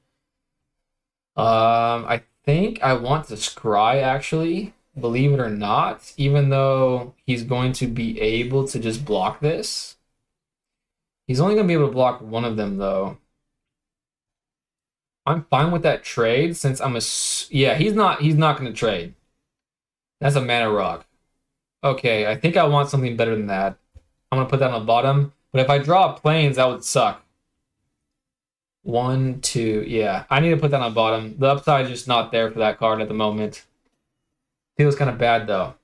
I think I want to scry actually, believe it or not, even though he's going to be able to just block this. He's only going to be able to block one of them though. I'm fine with that trade since yeah, he's not going to trade. That's a mana rock. Okay, I think I want something better than that. I'm going to put that on the bottom, but if I draw planes, that would suck. 1, 2, yeah. I need to put that on the bottom. The upside is just not there for that card at the moment. Feels kind of bad though.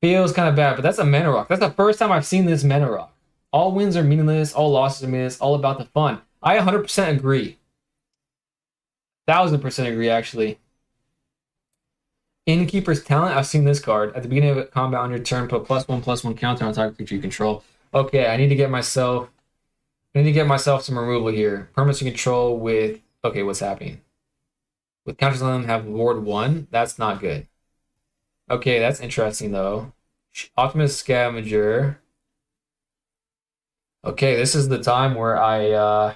Feels kind of bad, but that's a mana rock. That's the first time I've seen this mana rock. All wins are meaningless, all losses are meaningless, all about the fun. I 100% agree. 1000% agree, actually. Innkeeper's Talent, I've seen this card. At the beginning of a combat on your turn, put +1/+1 counter on target creature you control. Okay, I need to get myself some removal here. Permanents you control with... Okay, what's happening? With counters on them have ward 1. That's not good. Okay, that's interesting, though. Optimus Scavenger. Okay, this is the time where I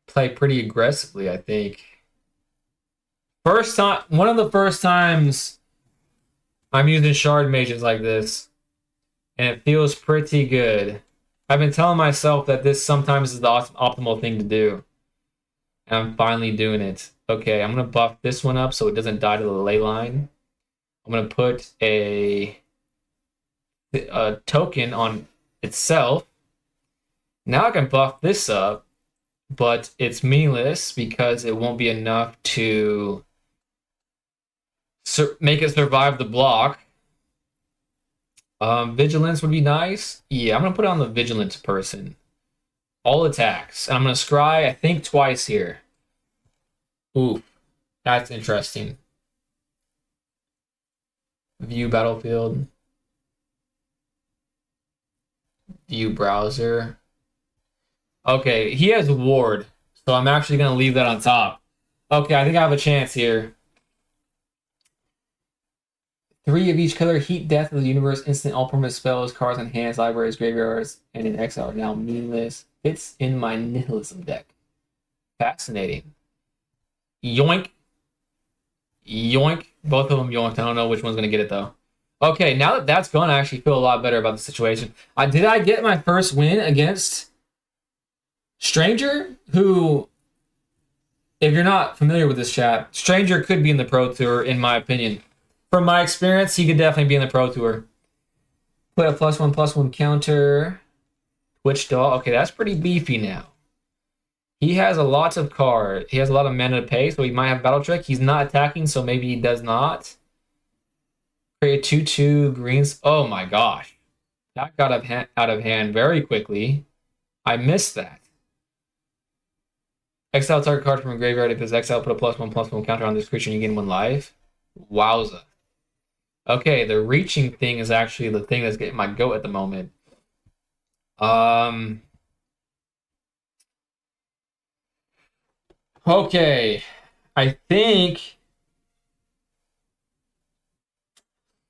play pretty aggressively, I think. One of the first times I'm using Shard Mages like this, and it feels pretty good. I've been telling myself that this sometimes is the optimal thing to do, and I'm finally doing it. Okay, I'm going to buff this one up so it doesn't die to the ley line. I'm going to put a token on itself. Now I can buff this up, but it's meaningless because it won't be enough to make it survive the block. Vigilance would be nice. Yeah, I'm going to put it on the Vigilance person. All attacks. And I'm going to scry, I think, twice here. Ooh, that's interesting. View battlefield. View browser. Okay, he has ward, so I'm actually going to leave that on top. Okay, I think I have a chance here. 3 of each color, heat, death of the universe, instant, all permanent spells, cards on hands, libraries, graveyards, and in exile are now meaningless. Fits in my nihilism deck. Fascinating. Yoink. Yoink. Both of them yoinked. I don't know which one's going to get it, though. Okay, now that that's gone, I actually feel a lot better about the situation. Did I get my first win against Stranger? Who, if you're not familiar with this chat, Stranger could be in the Pro Tour, in my opinion. From my experience, he could definitely be in the Pro Tour. Put a +1/+1 counter. Twitch Doll. Okay, that's pretty beefy now. He has a lot of cards. He has a lot of mana to pay, so he might have Battle Trick. He's not attacking, so maybe he does not. Create 2/2 greens. Oh my gosh. That got out of hand very quickly. I missed that. Exile target card from a graveyard. If it's exile, put a +1/+1 counter on this creature and you gain 1 life. Wowza. Okay, the reaching thing is actually the thing that's getting my goat at the moment. Okay. I think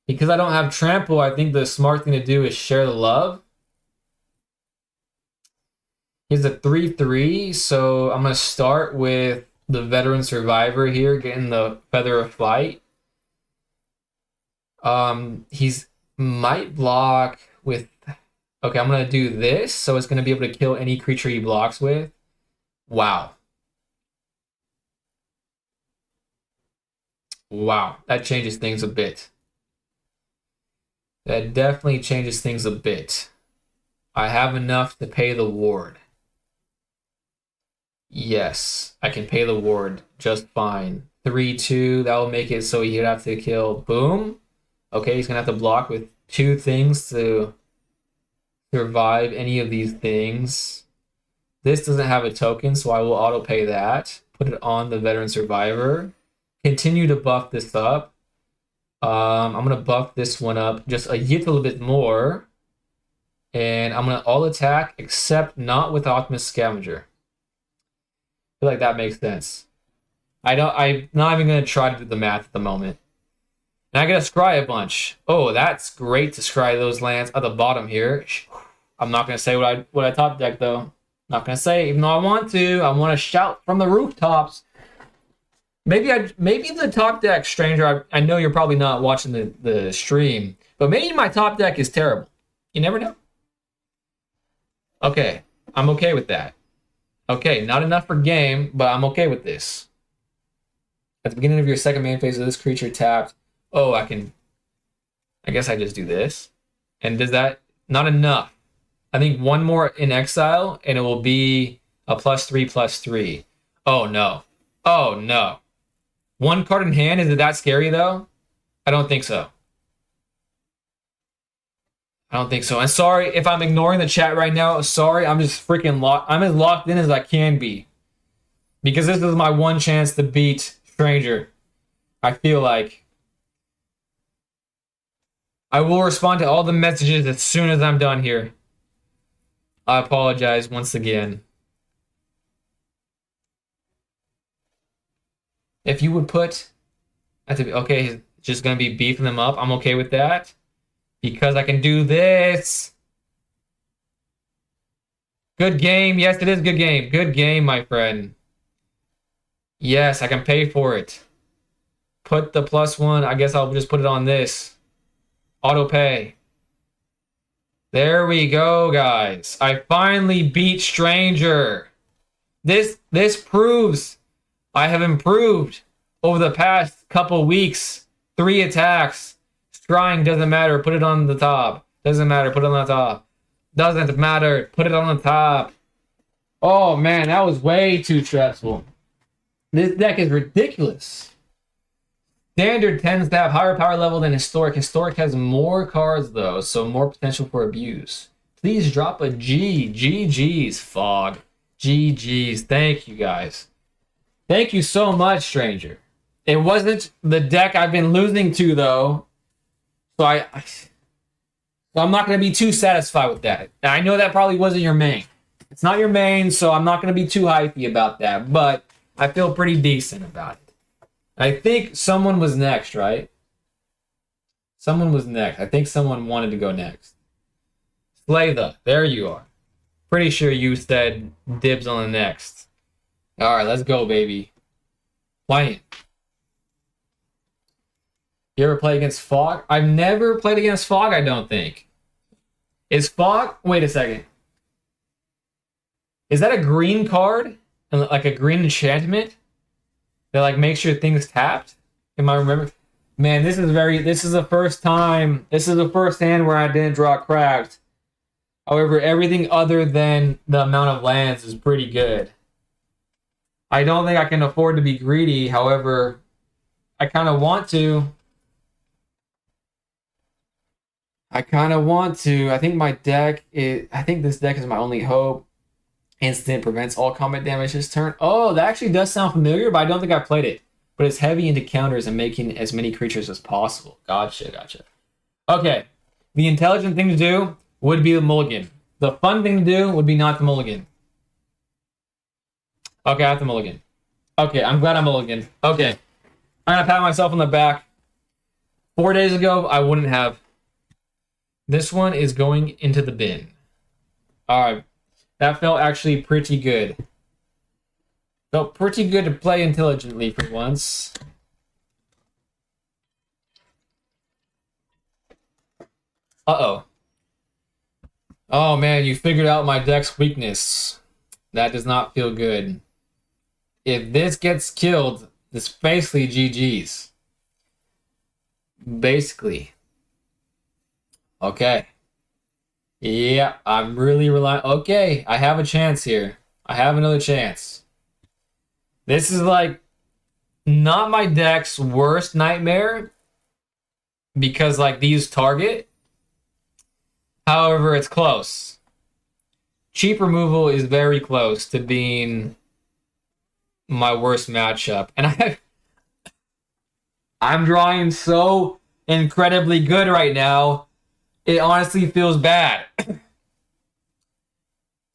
because I don't have trample, I think the smart thing to do is share the love. He's a 3/3, so I'm gonna start with the veteran survivor here, getting the Feather of Flight. He's might block with... Okay, I'm going to do this, so it's going to be able to kill any creature he blocks with. Wow. Wow, that changes things a bit. That definitely changes things a bit. I have enough to pay the ward. Yes, I can pay the ward just fine. 3/2, that will make it so he'd have to kill... Boom. Okay, he's going to have to block with 2 things to survive any of these things. This doesn't have a token, so I will auto pay that. Put it on the veteran survivor. Continue to buff this up. I'm going to buff this one up just a little bit more. And I'm going to all attack, except not with Optimus Scavenger. feel like that makes sense. I'm not even gonna try to do the math at the moment. And I gotta scry a bunch. Oh, that's great to scry those lands at the bottom here. I'm not gonna say what I top deck though. Not gonna say, even though I want to. I want to shout from the rooftops. Maybe the top deck, stranger. I know you're probably not watching the stream, but maybe my top deck is terrible. You never know. Okay, I'm okay with that. Okay, not enough for game, but I'm okay with this. At the beginning of your second main phase of this creature tapped. Oh, I guess I just do this. And does that, not enough. I think one more in exile and it will be a +3/+3. Oh no. Oh no. One card in hand, is it that scary though? I don't think so. I don't think so. And sorry if I'm ignoring the chat right now. Sorry, I'm just freaking locked. I'm as locked in as I can be. Because this is my one chance to beat Stranger. I feel like. I will respond to all the messages as soon as I'm done here. I apologize once again. If you would put, okay, just gonna be beefing them up. I'm okay with that because I can do this. Good game. Yes, it is good game. Good game, my friend. Yes, I can pay for it. Put the +1. I guess I'll just put it on this. Auto pay. There we go, guys. I finally beat Stranger. This proves I have improved over the past couple weeks. 3 attacks. Scrying doesn't matter. Put it on the top. Doesn't matter. Put it on the top. Doesn't matter. Put it on the top. Oh, man. That was way too stressful. This deck is ridiculous. Standard tends to have higher power level than Historic. Historic has more cards, though, so more potential for abuse. Please drop a G. GG's, Fog. GG's. Thank you, guys. Thank you so much, Stranger. It wasn't the deck I've been losing to, though. So I'm not going to be too satisfied with that. I know that probably wasn't your main. It's not your main, so I'm not going to be too hypey about that. But I feel pretty decent about it. I think someone was next, right? Someone was next. I think someone wanted to go next. Slaytha, there you are. Pretty sure you said dibs on the next. All right, let's go, baby. Playing. You ever play against Fog? I've never played against Fog, I don't think. Is Fog... Wait a second. Is that a green card? Like a green enchantment? That like makes sure things tapped? Am I remember? Man, this is the first time. This is the first hand where I didn't draw cracked. However, everything other than the amount of lands is pretty good. I don't think I can afford to be greedy. However, I kind of want to. I think my deck is... I think this deck is my only hope. Instant prevents all combat damage this turn. Oh, that actually does sound familiar, but I don't think I've played it. But it's heavy into counters and making as many creatures as possible. Gotcha. Okay. The intelligent thing to do would be the mulligan. The fun thing to do would be not the mulligan. Okay, I have the mulligan. Okay, I'm glad I'm mulligan. Okay. I'm going to pat myself on the back. 4 days ago, I wouldn't have. This one is going into the bin. All right. That felt actually pretty good. Felt pretty good to play intelligently for once. Uh-oh. Oh, man, you figured out my deck's weakness. That does not feel good. If this gets killed, it's basically GG's. Basically. Okay. Yeah, I'm really relying... Okay, I have a chance here. I have another chance. This is like not my deck's worst nightmare because like these target. However, it's close. Cheap removal is very close to being my worst matchup. And I'm drawing so incredibly good right now. It honestly feels bad.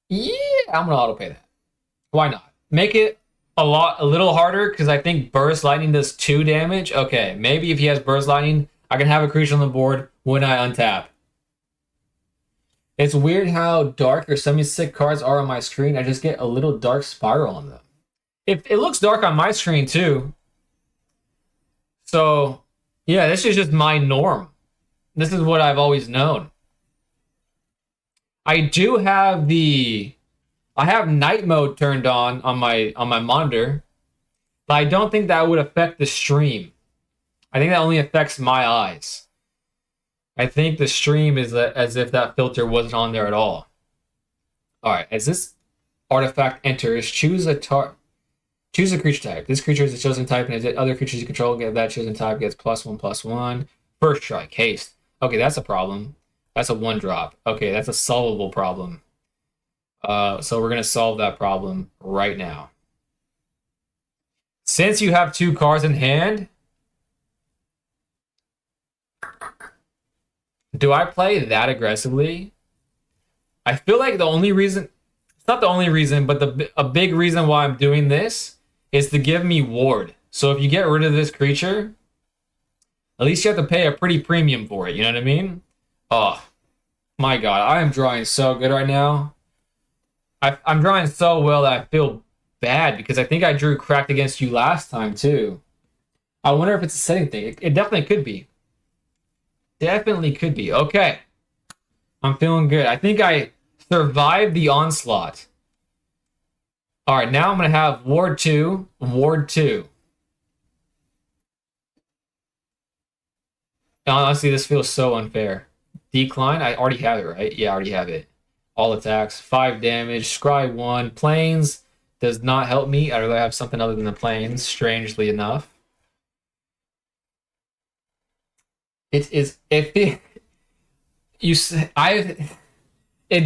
Yeah, I'm gonna auto pay that. Why not? Make it a little harder because I think Burst Lightning does 2 damage. Okay, maybe if he has Burst Lightning, I can have a creature on the board when I untap. It's weird how dark your semi-sick cards are on my screen. I just get a little dark spiral on them. It looks dark on my screen too. So, yeah, this is just my norm. This is what I've always known. I do have I have night mode turned on my monitor, but I don't think that would affect the stream. I think that only affects my eyes. I think the stream is as if that filter wasn't on there at all. All right, as this artifact enters, choose a creature type. This creature is a chosen type, and as other creatures you control get that chosen type gets +1/+1. First strike, haste. Okay, that's a problem. That's a 1-drop. Okay, that's a solvable problem. So we're gonna solve that problem right now. Since you have 2 cards in hand, do I play that aggressively? I feel like the only reason, it's not the only reason, but a big reason why I'm doing this is to give me ward. So if you get rid of this creature, at least you have to pay a pretty premium for it, you know what I mean? Oh, my God, I am drawing so good right now. I'm drawing so well that I feel bad because I think I drew cracked against you last time too. I wonder if it's a setting thing. It definitely could be. Definitely could be. Okay. I'm feeling good. I think I survived the onslaught. All right, now I'm going to have Ward 2, Ward 2. Honestly, this feels so unfair. Decline, I already have it, right? Yeah, I already have it. All attacks, 5 damage, scry 1. Planes does not help me. I'd rather have something other than the planes, strangely enough. It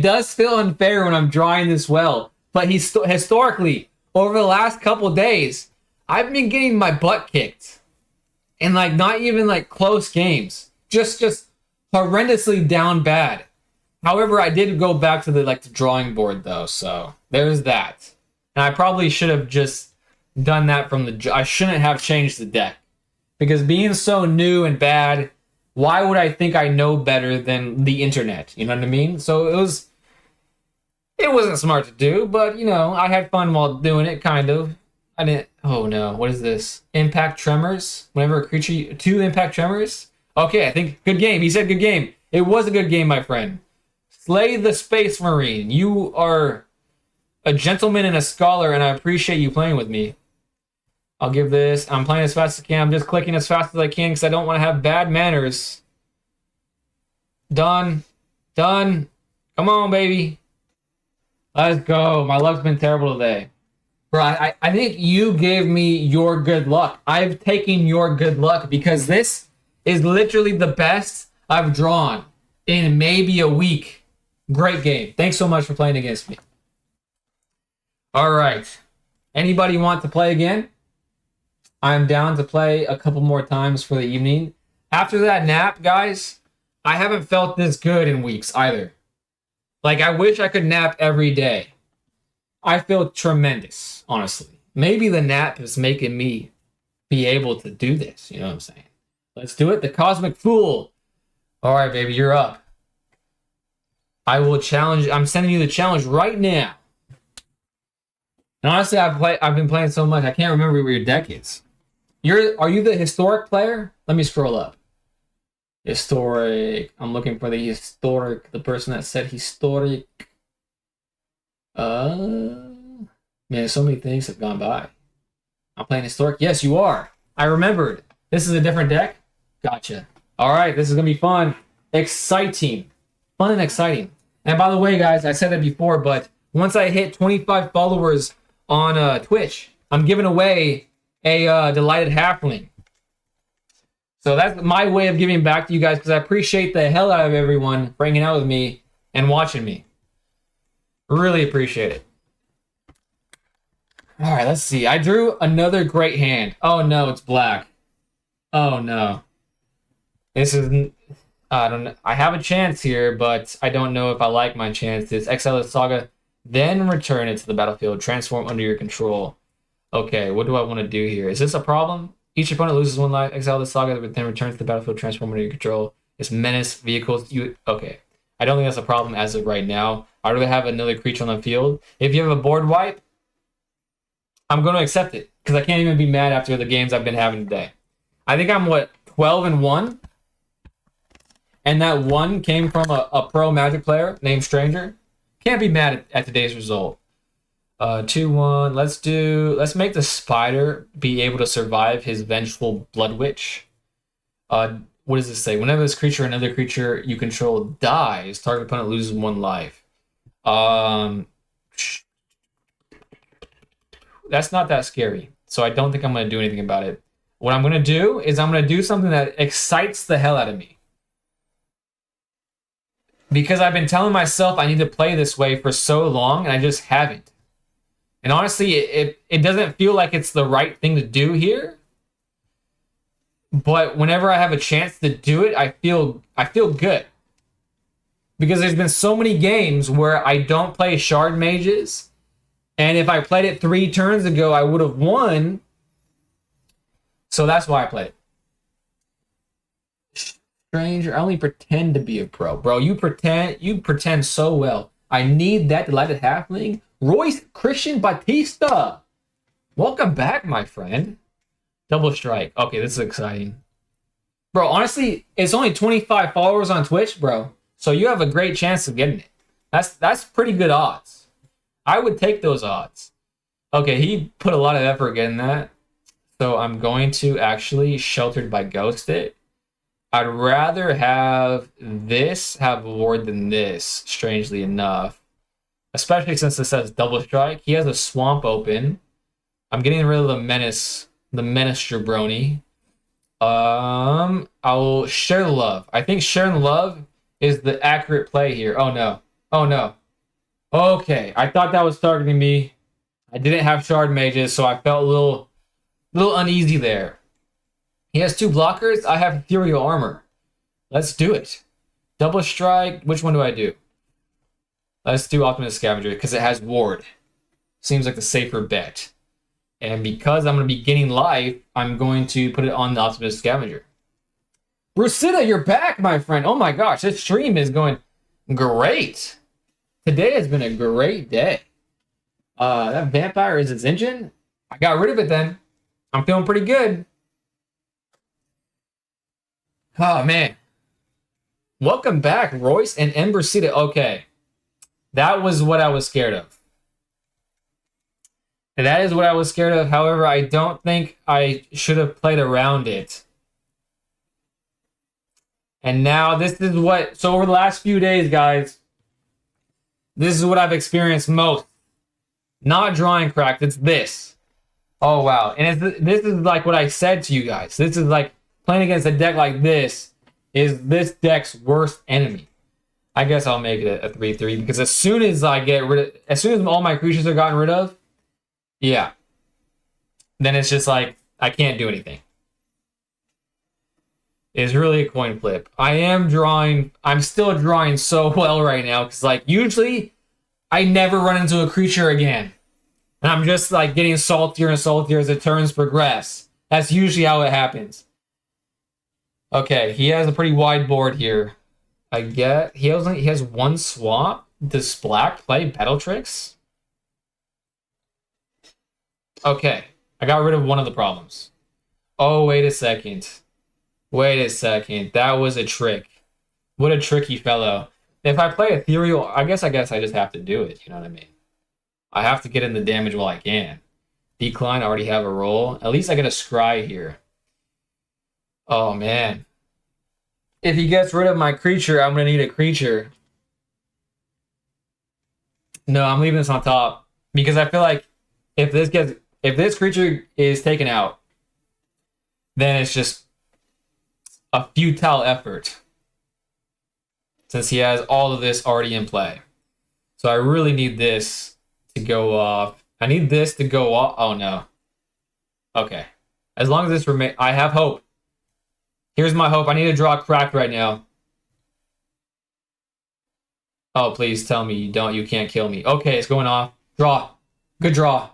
does feel unfair when I'm drawing this well, but historically, over the last couple days, I've been getting my butt kicked. And like not even like close games. Just horrendously down bad. However, I did go back to the drawing board though, so there's that. And I probably should have just done that I shouldn't have changed the deck. Because being so new and bad, why would I think I know better than the internet? You know what I mean? So it wasn't smart to do, but you know, I had fun while doing it, kind of. I didn't. Oh no, what is this? Impact Tremors? Whenever a creature, 2 Impact Tremors? Okay, I think good game. He said good game. It was a good game, my friend. Slay the Space Marine. You are a gentleman and a scholar, and I appreciate you playing with me. I'll give this. I'm playing as fast as I can. I'm just clicking as fast as I can because I don't want to have bad manners. Done. Done. Come on, baby. Let's go. My luck's been terrible today. Bro, I think you gave me your good luck. I've taken your good luck because this is literally the best I've drawn in maybe a week. Great game. Thanks so much for playing against me. All right. Anybody want to play again? I'm down to play a couple more times for the evening. After that nap, guys, I haven't felt this good in weeks either. Like, I wish I could nap every day. I feel tremendous, honestly. Maybe the nap is making me be able to do this. You know what I'm saying? Let's do it. The Cosmic Fool. All right, baby, you're up. I will challenge. I'm sending you the challenge right now. And honestly, I've been playing so much, I can't remember where your deck is. Are you the historic player? Let me scroll up. Historic. I'm looking for the historic. The person that said historic. Man, so many things have gone by. I'm playing historic. Yes, you are. I remembered. This is a different deck. Gotcha. All right, this is gonna be fun, exciting, fun and exciting. And by the way, guys, I said that before, but once I hit 25 followers on Twitch, I'm giving away a Delighted Halfling. So that's my way of giving back to you guys because I appreciate the hell out of everyone for hanging out with me and watching me. Really appreciate it. All right, let's see. I drew another great hand. Oh no, it's black. Oh no. This is, I don't know. I have a chance here, but I don't know if I like my chances. Exile the Saga, then return it to the battlefield. Transform under your control. Okay, what do I want to do here? Is this a problem? Each opponent loses one life. Exile the saga, but then returns to the battlefield, transform under your control. It's menace vehicles. You okay? I don't think that's a problem as of right now. I'd rather have another creature on the field. If you have a board wipe, I'm going to accept it because I can't even be mad after the games I've been having today. I think I'm what 12-1, and that one came from a pro Magic player named Stranger. Can't be mad at today's result. 2-1. Let's make the spider be able to survive his vengeful blood witch. What does this say? Whenever this creature or another creature you control dies, target opponent loses one life. That's not that scary. So I don't think I'm gonna do anything about it. What I'm gonna do is I'm gonna do something that excites the hell out of me. Because I've been telling myself I need to play this way for so long and I just haven't. And honestly, it doesn't feel like it's the right thing to do here. But whenever I have a chance to do it, I feel good. Because there's been so many games where I don't play Shard Mages, and if I played it 3 turns ago, I would have won. So that's why I played it. Stranger, I only pretend to be a pro. Bro, you pretend so well. I need that delighted halfling. Royce Christian Batista. Welcome back, my friend. Double strike. Okay, this is exciting. Bro, honestly, it's only 25 followers on Twitch, bro. So you have a great chance of getting it. That's pretty good odds. I would take those odds. Okay, he put a lot of effort getting that. So I'm going to actually Sheltered by Ghost it. I'd rather have this have ward than this, strangely enough. Especially since this says double strike. He has a swamp open. I'm getting rid of the menace jabroni. I'll share the love. I think sharing the love is the accurate play here. Oh no. Oh no. Okay, I thought that was targeting me. I didn't have shard mages, so I felt a little uneasy there. He has 2 blockers. I have ethereal armor. Let's do it. Double strike. Which one do I do? Let's do Optimus Scavenger because it has ward. Seems like the safer bet. And because I'm going to be gaining life, I'm going to put it on the Optimus Scavenger. Rusita, you're back, my friend. Oh my gosh, this stream is going great. Today has been a great day. That vampire is its engine. I got rid of it then. I'm feeling pretty good. Oh, man. Welcome back, Royce and Ember Cita. Okay. That was what I was scared of. And that is what I was scared of. However, I don't think I should have played around it. And now this is what... So over the last few days, guys, this is what I've experienced most. Not drawing cracked. It's this. Oh, wow. And this is like what I said to you guys. This is like playing against a deck like this is this deck's worst enemy. I guess I'll make it a 3-3 because as soon as all my creatures are gotten rid of, yeah, then it's just like I can't do anything. It's really a coin flip. I'm still drawing so well right now because like usually I never run into a creature again. And I'm just like getting saltier and saltier as the turns progress. That's usually how it happens. Okay, he has a pretty wide board here. I get he has 1 swap. Does Black play Battletrix? Okay, I got rid of one of the problems. Oh, wait a second. Wait a second. That was a trick. What a tricky fellow. If I play Ethereal, I guess I just have to do it. You know what I mean? I have to get in the damage while I can. Decline, I already have a roll. At least I get a scry here. Oh, man. If he gets rid of my creature, I'm going to need a creature. No, I'm leaving this on top. Because I feel like if this creature is taken out, then it's just a futile effort. Since he has all of this already in play. So I really need this to go off. I need this to go off. Oh, no. Okay. As long as this remains... I have hope. Here's my hope. I need to draw cracked right now. Oh, please tell me you can't kill me. Okay, it's going off. Draw. Good draw.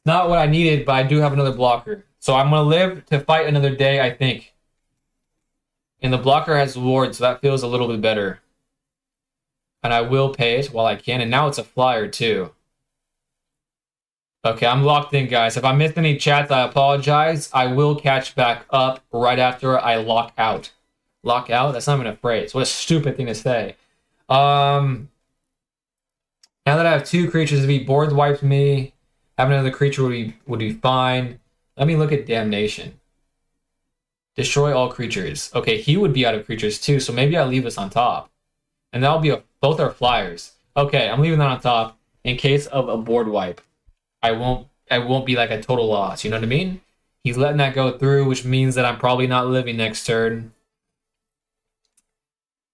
Not what I needed, but I do have another blocker. So I'm going to live to fight another day, I think. And the blocker has ward, so that feels a little bit better. And I will pay it while I can. And now it's a flyer, too. Okay, I'm locked in, guys. If I missed any chats, I apologize. I will catch back up right after I lock out. Lock out? That's not even a phrase. What a stupid thing to say. Now that I have two creatures, if he board wipes me, having another creature would be fine. Let me look at Damnation. Destroy all creatures. Okay, he would be out of creatures too, so maybe I'll leave this on top. And that'll be both our flyers. Okay, I'm leaving that on top in case of a board wipe. I won't be like a total loss, you know what I mean? He's letting that go through, which means that I'm probably not living next turn.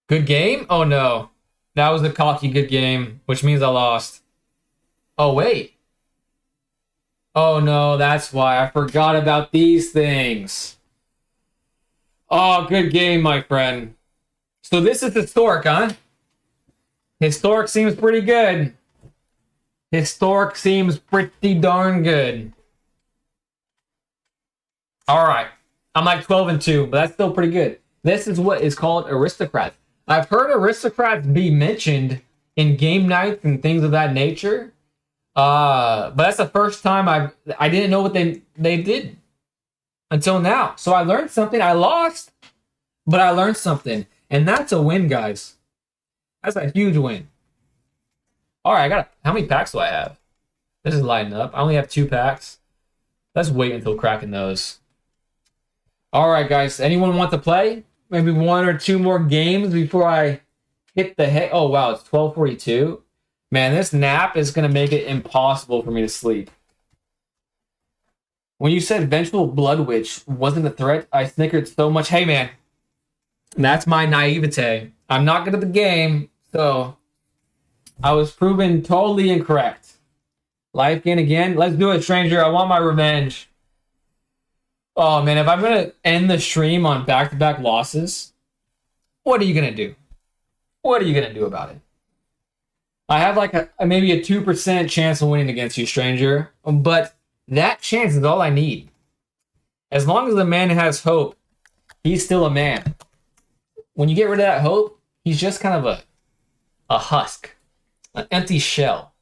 Good game? Oh no. That was a cocky good game, which means I lost. Oh wait. Oh no, that's why. I forgot about these things. Oh, good game, my friend. So this is historic, huh? Historic seems pretty good. Historic seems pretty darn good. All right. I'm like 12-2, but that's still pretty good. This is what is called Aristocrats. I've heard Aristocrats be mentioned in game nights and things of that nature. But that's the first time I didn't know what they did until now. So I learned something. I lost, but I learned something. And that's a win, guys. That's a huge win. All right, how many packs do I have? This is lighting up. I only have 2 packs. Let's wait until cracking those. All right, guys. Anyone want to play? Maybe 1 or 2 more games before I hit the head. Oh, wow. It's 12:42. Man, this nap is going to make it impossible for me to sleep. When you said Vengeful Blood Witch wasn't a threat, I snickered so much. Hey, man. That's my naivete. I'm not good at the game, so I was proven totally incorrect. Life gain again? Let's do it, stranger. I want my revenge. Oh, man, if I'm going to end the stream on back-to-back losses, what are you going to do? What are you going to do about it? I have like maybe a 2% chance of winning against you, stranger, but that chance is all I need. As long as the man has hope, he's still a man. When you get rid of that hope, he's just kind of a husk, an empty shell.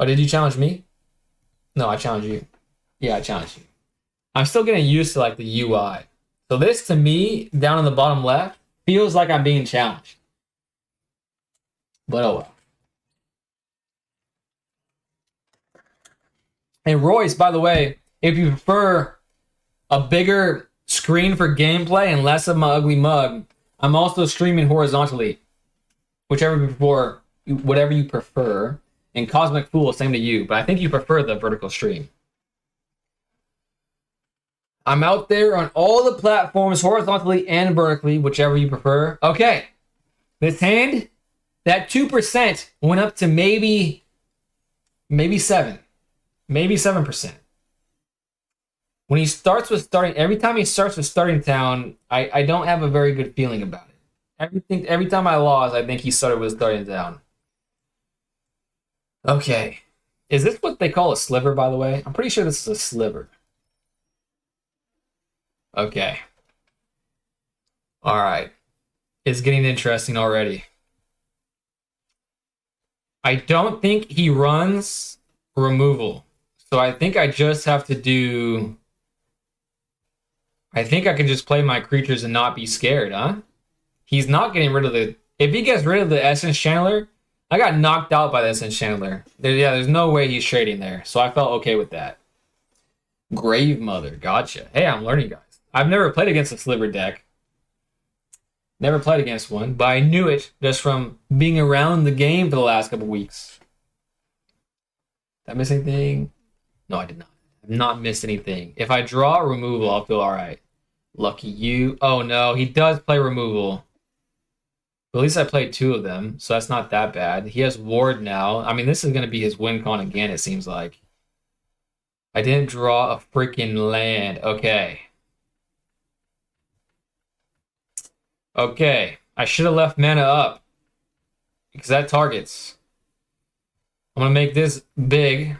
Oh, did you challenge me? No, I challenged you. Yeah, I challenged you. I'm still getting used to like the UI. So this to me, down in the bottom left, feels like I'm being challenged. But oh well. And Royce, by the way, if you prefer a bigger screen for gameplay and less of my ugly mug, I'm also streaming horizontally. Whatever you prefer. And Cosmic Fool, same to you, but I think you prefer the vertical stream. I'm out there on all the platforms, horizontally and vertically, whichever you prefer. Okay. This hand, that 2% went up to maybe 7. Maybe 7%. When he starts with every time he starts with starting town, I don't have a very good feeling about it. Every time I lost, I think he started with starting town. Okay. Is this what they call a sliver, by the way? I'm pretty sure this is a sliver. Okay. All right. It's getting interesting already. I don't think he runs removal. So I think I just have to do... I think I can just play my creatures and not be scared, huh? He's not getting rid of the... If he gets rid of the Essence Channeler, I got knocked out by the Essence Channeler. There's no way he's trading there. So I felt okay with that. Grave Mother, gotcha. Hey, I'm learning, guys. I've never played against a sliver deck. Never played against one, but I knew it just from being around the game for the last couple weeks. Did I miss anything? No, I did not. I've not missed anything. If I draw removal, I'll feel all right. Lucky you. Oh, no, he does play removal. But at least I played 2 of them, so that's not that bad. He has Ward now. I mean, this is going to be his win con again, it seems like. I didn't draw a freaking land. Okay. Okay. I should have left mana up. Because that targets. I'm going to make this big.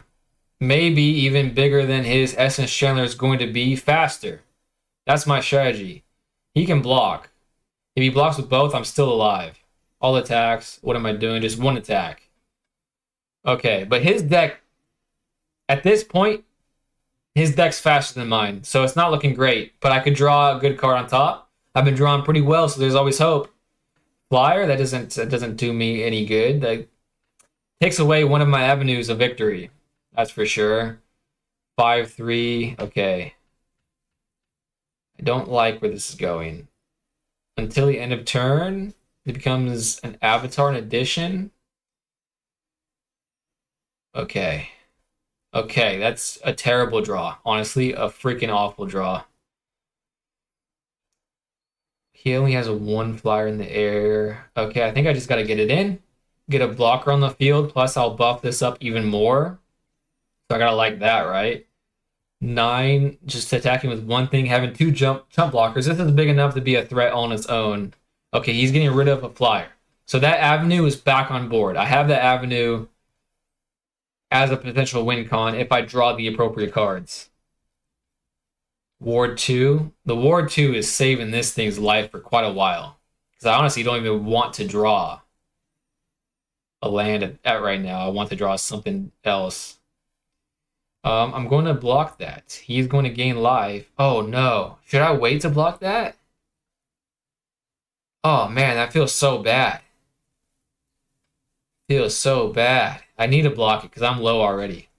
maybe even bigger than his Essence Chandler is going to be faster. That's my strategy. He can block. If he blocks with both, I'm still alive. All attacks. What am I doing? Just one attack. Okay, but his deck, at this point, his deck's faster than mine, so it's not looking great. But I could draw a good card on top. I've been drawing pretty well, so there's always hope. Flyer, that doesn't do me any good. That takes away one of my avenues of victory. That's for sure. 5-3. Okay. I don't like where this is going. Until the end of turn, it becomes an avatar in addition. Okay. Okay, that's a terrible draw. Honestly, a freaking awful draw. He only has a 1 flyer in the air. Okay, I think I just got to get it in. Get a blocker on the field, plus I'll buff this up even more. So I got to like that, right? 9, just attacking with one thing, having 2 jump blockers. This is big enough to be a threat on its own. Okay, he's getting rid of a flyer. So that avenue is back on board. I have that avenue as a potential win con if I draw the appropriate cards. Ward 2. The Ward 2 is saving this thing's life for quite a while. Because I honestly don't even want to draw a land at right now. I want to draw something else. I'm going to block that. He's going to gain life. Oh no. Should I wait to block that? Oh man, that feels so bad. Feels so bad. I need to block it because I'm low already.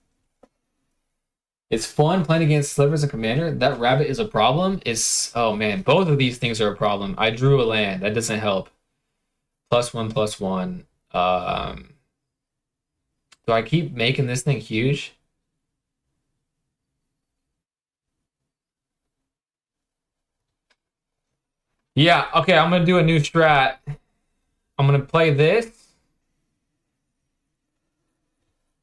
It's fun playing against Slivers and Commander. That rabbit is a problem. Oh man, both of these things are a problem. I drew a land. That doesn't help. +1/+1. Do I keep making this thing huge? Yeah, okay, I'm gonna do a new strat. I'm gonna play this.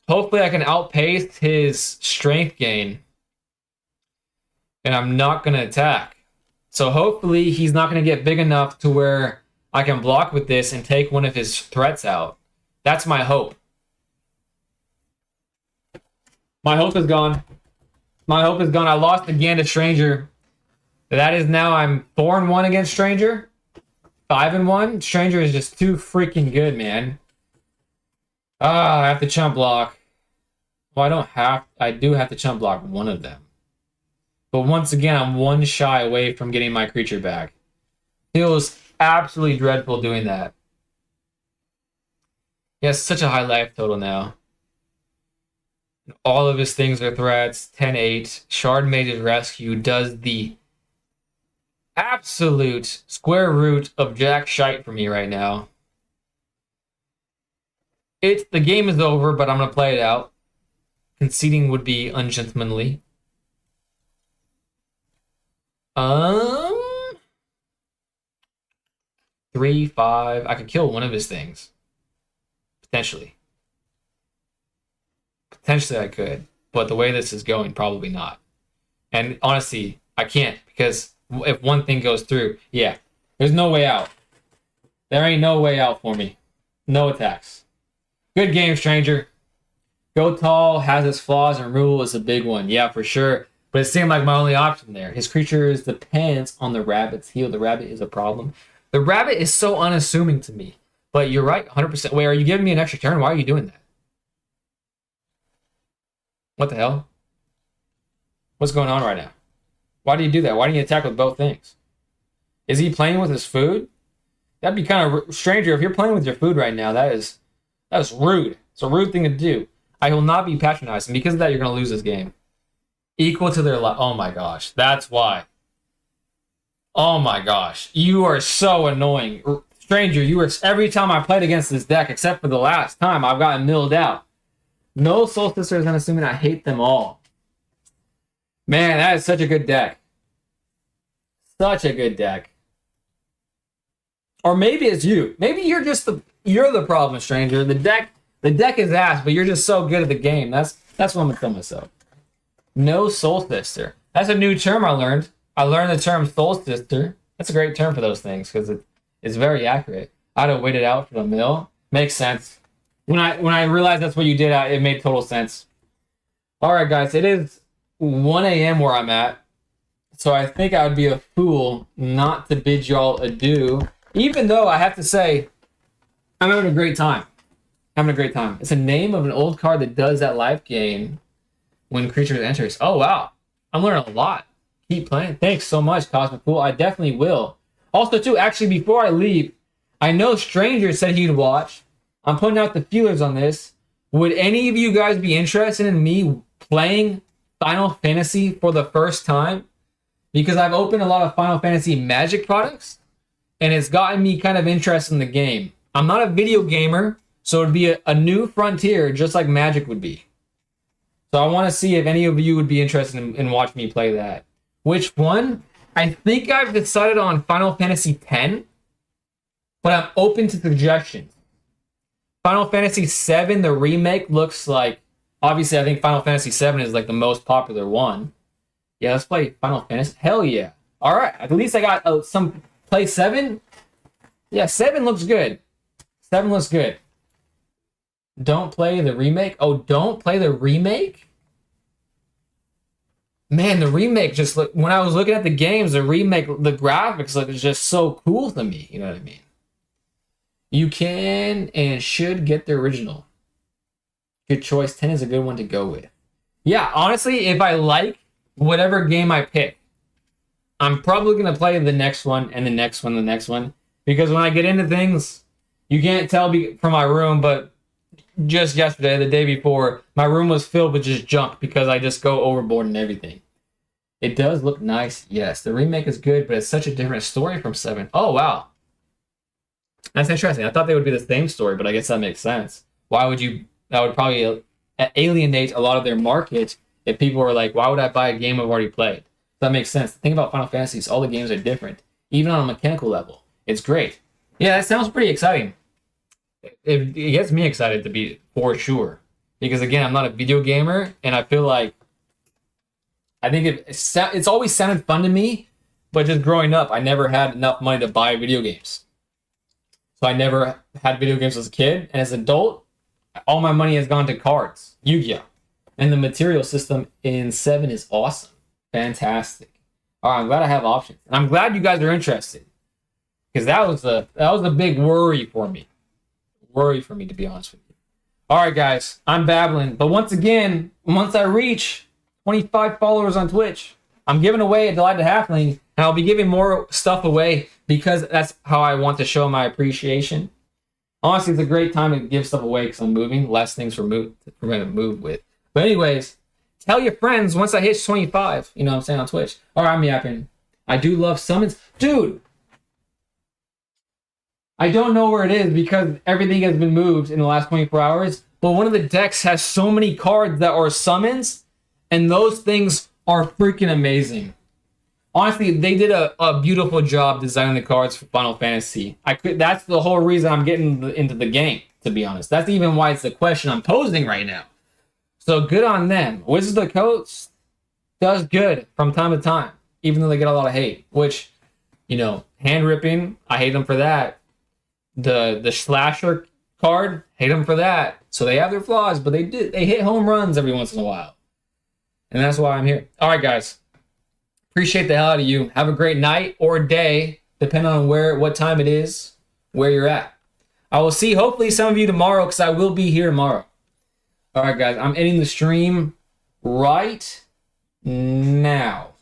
Hopefully I can outpace his strength gain. And I'm not going to attack. So hopefully he's not going to get big enough to where I can block with this and take one of his threats out. That's my hope. My hope is gone. My hope is gone. I lost again to Stranger. That is now I'm 4-1 against Stranger. 5-1. Stranger is just too freaking good, man. I have to chump block. Well, I do have to chump block one of them. But once again, I'm 1 shy away from getting my creature back. Feels absolutely dreadful doing that. He has such a high life total now. All of his things are threats. 10-8. Shard Mage's Rescue does the absolute square root of jack shite for me right now. The game is over, but I'm going to play it out. Conceding would be ungentlemanly. 3-5. I could kill one of his things. Potentially. Potentially I could. But the way this is going, probably not. And honestly, I can't. Because if one thing goes through, yeah. There's no way out. There ain't no way out for me. No attacks. Good game, Stranger. Go tall, has its flaws, and rule is a big one. Yeah, for sure. But it seemed like my only option there. His creatures depends on the rabbit's heal. The rabbit is a problem. The rabbit is so unassuming to me. But you're right, 100%. Wait, are you giving me an extra turn? Why are you doing that? What the hell? What's going on right now? Why do you do that? Why do you attack with both things? Is he playing with his food? That'd be kind of Stranger. If you're playing with your food right now, that is rude. It's a rude thing to do. I will not be patronizing. Because of that, you're going to lose this game. Equal to their life. Oh my gosh. That's why. Oh my gosh. You are so annoying. Stranger, every time I played against this deck, except for the last time, I've gotten milled out. No Soul Sisters, and assuming I hate them all. Man, that is such a good deck. Such a good deck. Or maybe it's you. Maybe you're the problem, Stranger. The deck is ass, but you're just so good at the game. That's what I'm gonna tell myself. No Soul Sister. That's a new term I learned. I learned the term Soul Sister. That's a great term for those things because it's very accurate. I'd have waited out for the mill. Makes sense. When I realized that's what you did, it made total sense. All right, guys, it is 1 a.m. where I'm at. So I think I would be a fool not to bid y'all adieu. Even though I have to say, I'm having a great time. Having a great time. It's a name of an old card that does that life gain when creatures enters. Oh, wow. I'm learning a lot. Keep playing. Thanks so much, Cosmic Pool. I definitely will. Also, too, actually, before I leave, I know Stranger said he'd watch. I'm putting out the feelers on this. Would any of you guys be interested in me playing Final Fantasy for the first time? Because I've opened a lot of Final Fantasy Magic products, and it's gotten me kind of interested in the game. I'm not a video gamer, so it'd be a new frontier, just like Magic would be. So I want to see if any of you would be interested in watching me play that. Which one? I think I've decided on Final Fantasy X, but I'm open to suggestions. Final Fantasy VII, the remake, looks like... Obviously, I think Final Fantasy VII is like the most popular one. Yeah, let's play Final Fantasy. Hell yeah. All right, at least I got some... Play 7? Yeah, 7 looks good. 7 looks good. Don't play the remake? Oh, don't play the remake? Man, the remake just look... When I was looking at the games, the remake, the graphics look just so cool to me. You know what I mean? You can and should get the original. Good choice. 10 is a good one to go with. Yeah, honestly, if I like whatever game I pick, I'm probably going to play the next one and the next one, the next one. Because when I get into things, you can't tell from my room, but just yesterday, the day before, my room was filled with just junk because I just go overboard and everything. It does look nice. Yes, the remake is good, but it's such a different story from 7. Oh, wow. That's interesting. I thought they would be the same story, but I guess that makes sense. Why would you... That would probably alienate a lot of their market if people were like, why would I buy a game I've already played? That makes sense. The thing about Final Fantasy is all the games are different, even on a mechanical level. It's great. Yeah, that sounds pretty exciting. It gets me excited to be for sure. Because again, I'm not a video gamer, and I feel like I think it's always sounded fun to me, but just growing up, I never had enough money to buy video games. So I never had video games as a kid, and as an adult, all my money has gone to cards, Yu-Gi-Oh! And the material system in 7 is awesome. Fantastic. All right, I'm glad I have options. And I'm glad you guys are interested. Because that was a big worry for me. To be honest with you. All right, guys, I'm babbling. But once again, once I reach 25 followers on Twitch, I'm giving away a Delighted Halfling, and I'll be giving more stuff away because that's how I want to show my appreciation. Honestly, it's a great time to give stuff away because I'm moving. Less things for me to move with. But anyways, tell your friends once I hit 25, you know what I'm saying, on Twitch. All right, I'm yapping. I do love summons. Dude! I don't know where it is because everything has been moved in the last 24 hours. But one of the decks has so many cards that are summons. And those things are freaking amazing. Honestly, they did a beautiful job designing the cards for Final Fantasy. That's the whole reason I'm getting into the game, to be honest. That's even why it's the question I'm posing right now. So good on them. Wizards of the Coast does good from time to time, even though they get a lot of hate. Which, you know, hand ripping, I hate them for that. The slasher card, hate them for that. So they have their flaws, but they hit home runs every once in a while. And that's why I'm here. All right, guys. Appreciate the hell out of you. Have a great night or day, depending on what time it is, where you're at. I will see hopefully some of you tomorrow because I will be here tomorrow. All right, guys. I'm ending the stream right now.